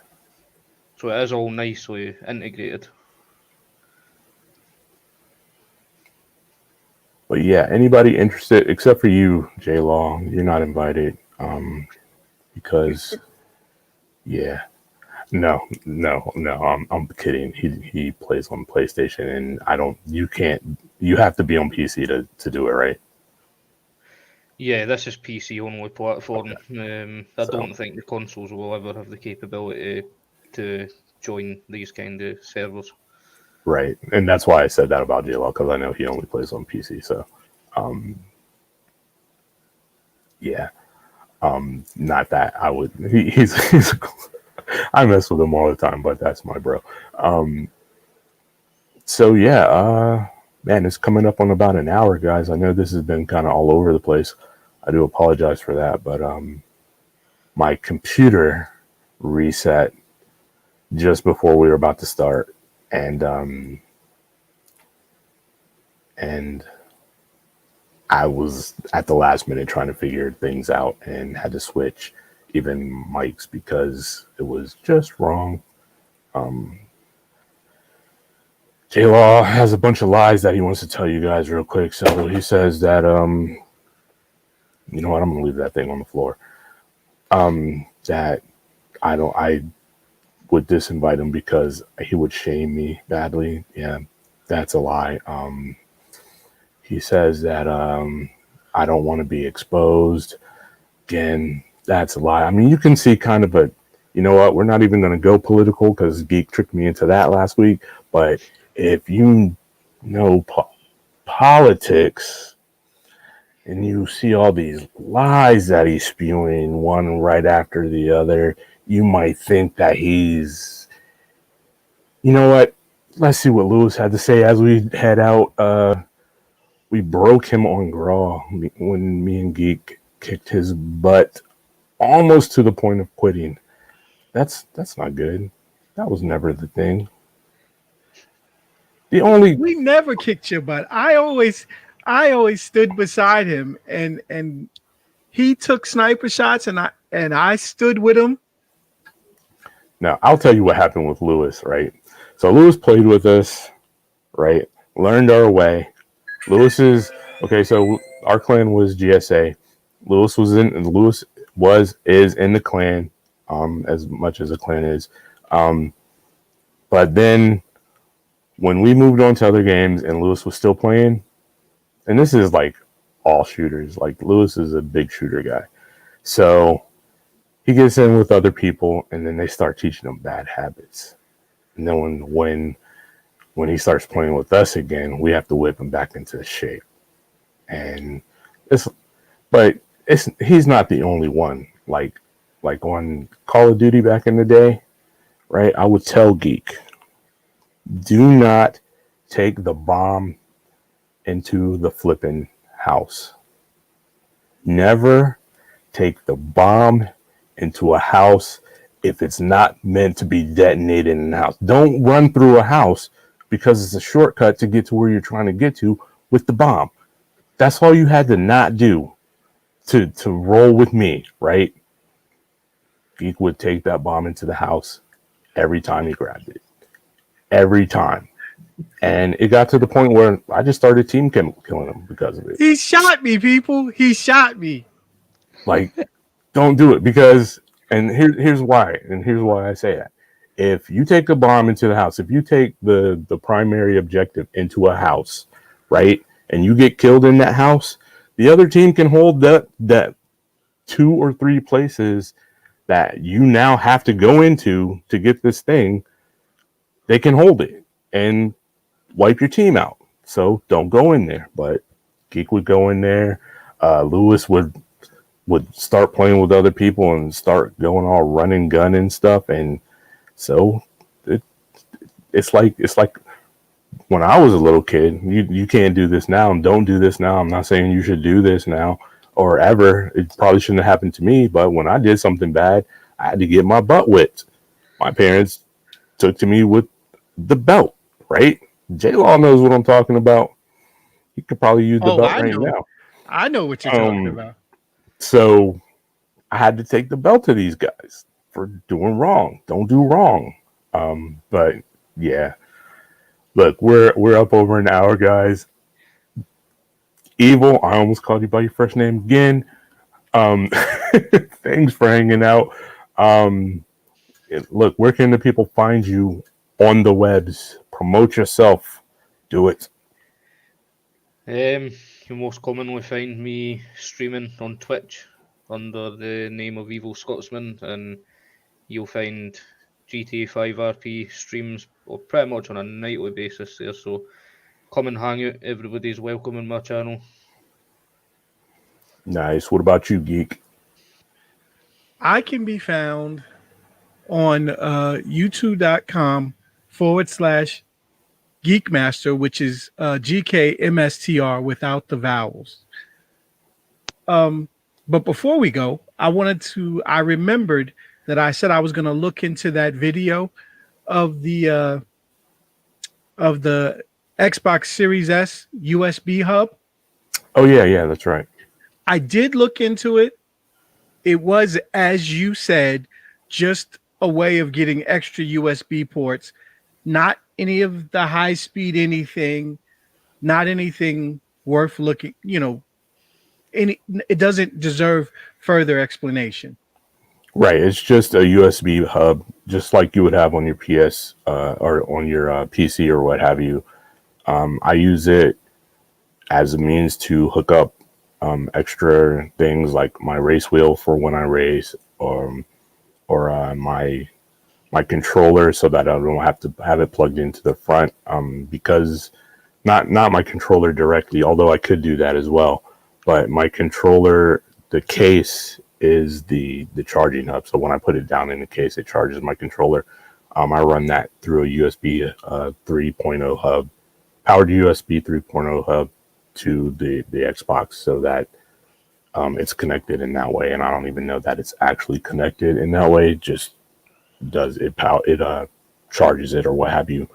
So it is all nicely integrated. But yeah, anybody interested, except for you, J Law, you're not invited. Because yeah. No, I'm kidding. He plays on PlayStation, and you have to be on PC to do it, right? Yeah, this is PC only platform. Okay. I don't think the consoles will ever have the capability to join these kind of servers. Right, and that's why I said that about JLo, because I know he only plays on PC. So, yeah, not that I would. He's I mess with him all the time, but that's my bro. So yeah, man, it's coming up on about an hour, guys. I know this has been kind of all over the place. I do apologize for that, but my computer reset just before we were about to start, and I was at the last minute trying to figure things out and had to switch even mics because it was just wrong. J-Law has a bunch of lies that he wants to tell you guys real quick. So he says that, you know what, I'm going to leave that thing on the floor. That I would disinvite him because he would shame me badly. Yeah, that's a lie. He says that I don't want to be exposed. Again, that's a lie. I mean, you can see kind of a, you know what, we're not even going to go political because Geek tricked me into that last week. But if you know politics and you see all these lies that he's spewing one right after the other, you might think that he's, you know what, let's see what Lewis had to say as we head out. We broke him on Graw when me and Geek kicked his butt almost to the point of quitting. That's not good. That was never the thing. We never kicked your butt. I always I always stood beside him, and he took sniper shots, and I stood with him. Now, I'll tell you what happened with Lewis, right? So Lewis played with us, right? Learned our way. Lewis is okay. So our clan was GSA. Lewis is in the clan, as much as a clan is. But then when we moved on to other games and Lewis was still playing, and this is like all shooters, like Lewis is a big shooter guy. So he gets in with other people and then they start teaching him bad habits. And then when he starts playing with us again, we have to whip him back into shape. And he's not the only one. Like on Call of Duty back in the day, right? I would tell Geek, do not take the bomb into the flipping house. Never take the bomb into a house if it's not meant to be detonated in the house. Don't run through a house because it's a shortcut to get to where you're trying to get to with the bomb. That's all you had to not do to roll with me, right? Geek would take that bomb into the house every time he grabbed it. Every time. And it got to the point where I just started team killing him because of it. He shot me, people. He shot me. Like, don't do it because, and here's why I say that. If you take a bomb into the house, if you take the primary objective into a house, right, and you get killed in that house, the other team can hold that 2 or 3 places that you now have to go into to get this thing. They can hold it and wipe your team out. So don't go in there. But Geek would go in there. Lewis would start playing with other people and start going all run and gun and stuff. And so it's like when I was a little kid, you can't do this now and don't do this now. I'm not saying you should do this now or ever. It probably shouldn't have happened to me. But when I did something bad, I had to get my butt whipped. My parents took to me with the belt, right? J-Law knows what I'm talking about. He could probably use the belt right now. I know what you're talking about. So I had to take the belt to these guys for doing wrong. Don't do wrong. But yeah, look, we're up over an hour, guys. Evil, I almost called you by your first name again. Thanks for hanging out. Look, where can the people find you on the webs? Promote yourself. Do it. You most commonly find me streaming on Twitch under the name of Evil Scotsman, and you'll find GTA 5 RP streams pretty much on a nightly basis there. So come and hang out. Everybody's welcome on my channel. Nice. What about you, Geek? I can be found on youtube.com/Geekmaster, which is GKMSTR without the vowels. But before we go, I remembered that I said I was going to look into that video of the Xbox Series S USB hub. Oh yeah, that's right. I did look into it. It was, as you said, just a way of getting extra USB ports, not any of the high speed anything, not anything worth looking, it doesn't deserve further explanation. Right. It's just a USB hub, just like you would have on your PS or on your PC or what have you. I use it as a means to hook up extra things like my race wheel for when I race, or my controller, so that I don't have to have it plugged into the front. Because not my controller directly, although I could do that as well. But my controller, the case is the charging hub. So when I put it down in the case, it charges my controller. I run that through a USB 3.0 hub, powered USB 3.0 hub to the Xbox, so that it's connected in that way. And I don't even know that it's actually connected in that way. It just does it. It charges it or what have you.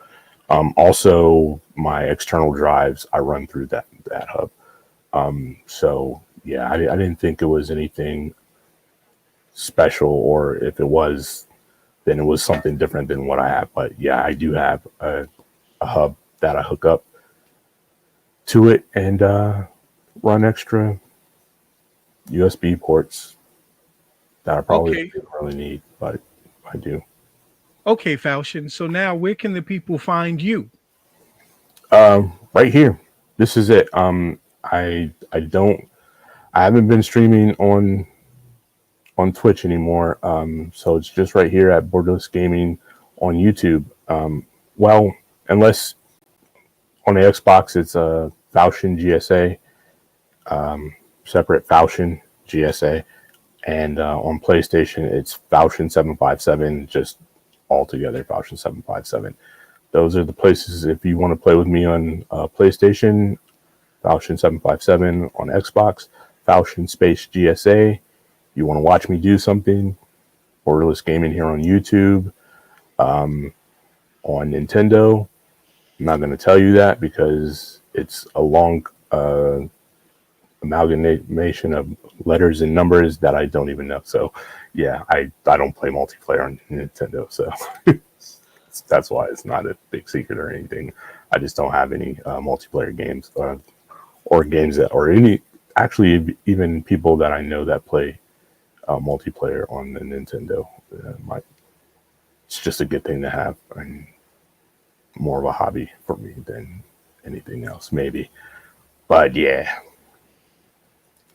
Also, my external drives I run through that hub. So yeah, I didn't think it was anything special, or if it was, then it was something different than what I have. But yeah, I do have a hub that I hook up to it and run extra USB ports that I probably Okay. didn't really need, but I do. Okay, Falchion. So now where can the people find you? Right here. This is it. I haven't been streaming on Twitch anymore. So it's just right here at Borderless Gaming on YouTube. Well, unless on the Xbox it's a Falchion GSA, separate Falchion GSA, and on PlayStation it's Falchion 757, just all together Falchion 757. Those are the places if you want to play with me on PlayStation, Falchion 757, on Xbox, Falchion Space GSA. You want to watch me do something, Borderless Gaming here on YouTube, on Nintendo. I'm not going to tell you that because it's a long amalgamation of letters and numbers that I don't even know. So yeah, I don't play multiplayer on Nintendo. So that's why it's not a big secret or anything. I just don't have any multiplayer games or games that, or any, actually even people that I know that play multiplayer on the Nintendo. It's just a good thing to have, and more of a hobby for me than anything else, maybe. But yeah,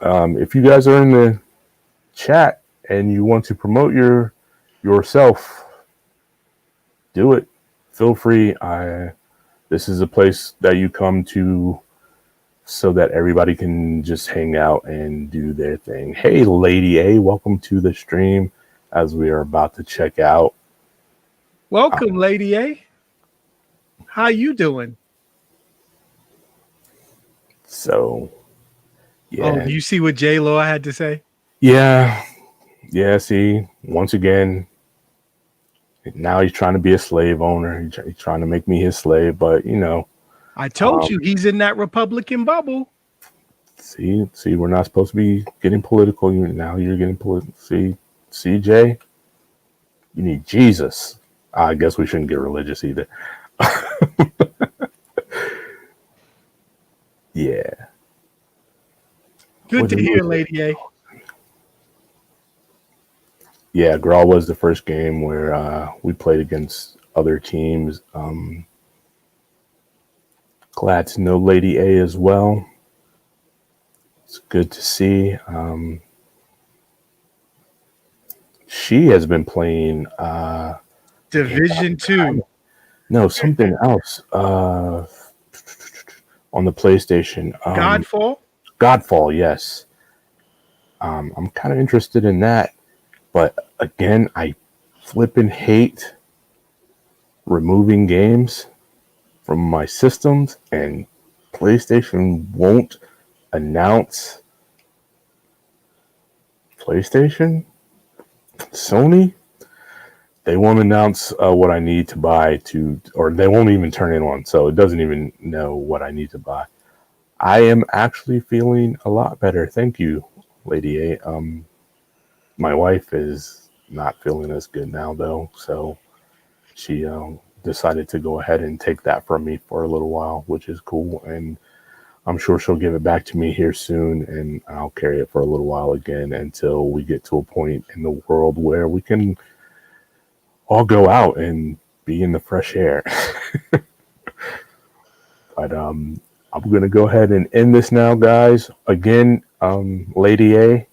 if you guys are in the chat and you want to promote yourself, do it. Feel free. This is a place that you come to so that everybody can just hang out and do their thing. Hey, Lady A, welcome to the stream as we are about to check out. Welcome, Lady A. How you doing? So, yeah. Oh, do you see what J Law had to say? Yeah. See, once again, now he's trying to be a slave owner. He's trying to make me his slave, but you know. I told you he's in that Republican bubble. See, we're not supposed to be getting political. Now you're getting political. See, Jay, you need Jesus. I guess we shouldn't get religious either. Yeah. Good to hear, Lady A. Yeah, Grawl was the first game where we played against other teams. Glad to know Lady A as well. It's good to see. She has been playing Division 2. No, something else. On the PlayStation. Godfall, yes. I'm kind of interested in that. But again, I flipping hate removing games from my systems, and PlayStation won't announce. PlayStation? Sony? They won't announce what I need to buy or they won't even turn it on, so it doesn't even know what I need to buy. I am actually feeling a lot better. Thank you, Lady A. My wife is not feeling as good now, though, so she decided to go ahead and take that from me for a little while, which is cool, and I'm sure she'll give it back to me here soon, and I'll carry it for a little while again until we get to a point in the world where we can all go out and be in the fresh air. But I'm going to go ahead and end this now, guys. Again, Lady A,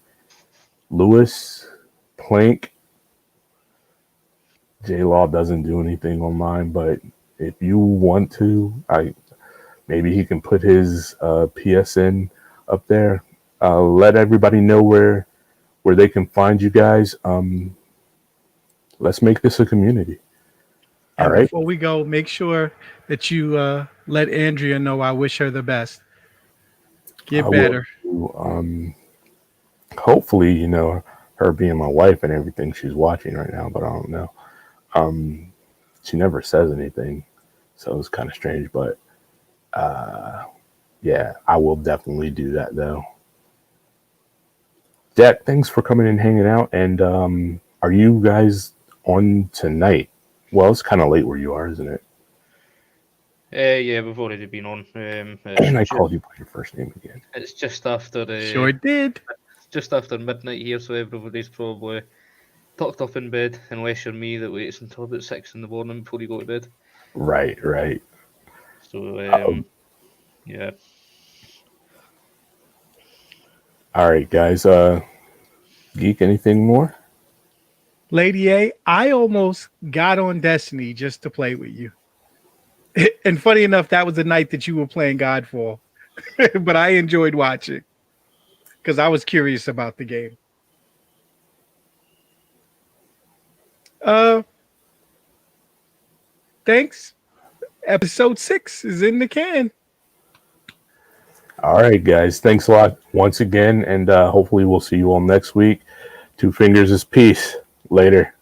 Lewis, Plank, J-Law doesn't do anything on mine, but if you want to, maybe he can put his PSN up there. Let everybody know where they can find you guys. Let's make this a community. All right. Before we go, make sure that you let Andrea know I wish her the best. Get better. Hopefully, her being my wife and everything, she's watching right now, but I don't know. She never says anything, so it's kind of strange. But Yeah, I will definitely do that though. Jack, thanks for coming and hanging out. And are you guys on tonight? Well, it's kind of late where you are, isn't it? Yeah, we've already been on. And It's I just, called you by your first name again. it's just after Sure did. just after midnight here, so everybody's probably tucked up in bed, unless you're me that waits until about 6 in the morning before you go to bed. Right. So yeah. All right, guys. Geek, anything more? Lady A, I almost got on Destiny just to play with you. And funny enough, that was the night that you were playing Godfall. But I enjoyed watching because I was curious about the game. Thanks. Episode 6 is in the can. All right, guys. Thanks a lot once again, and hopefully we'll see you all next week. Two fingers is peace. Later.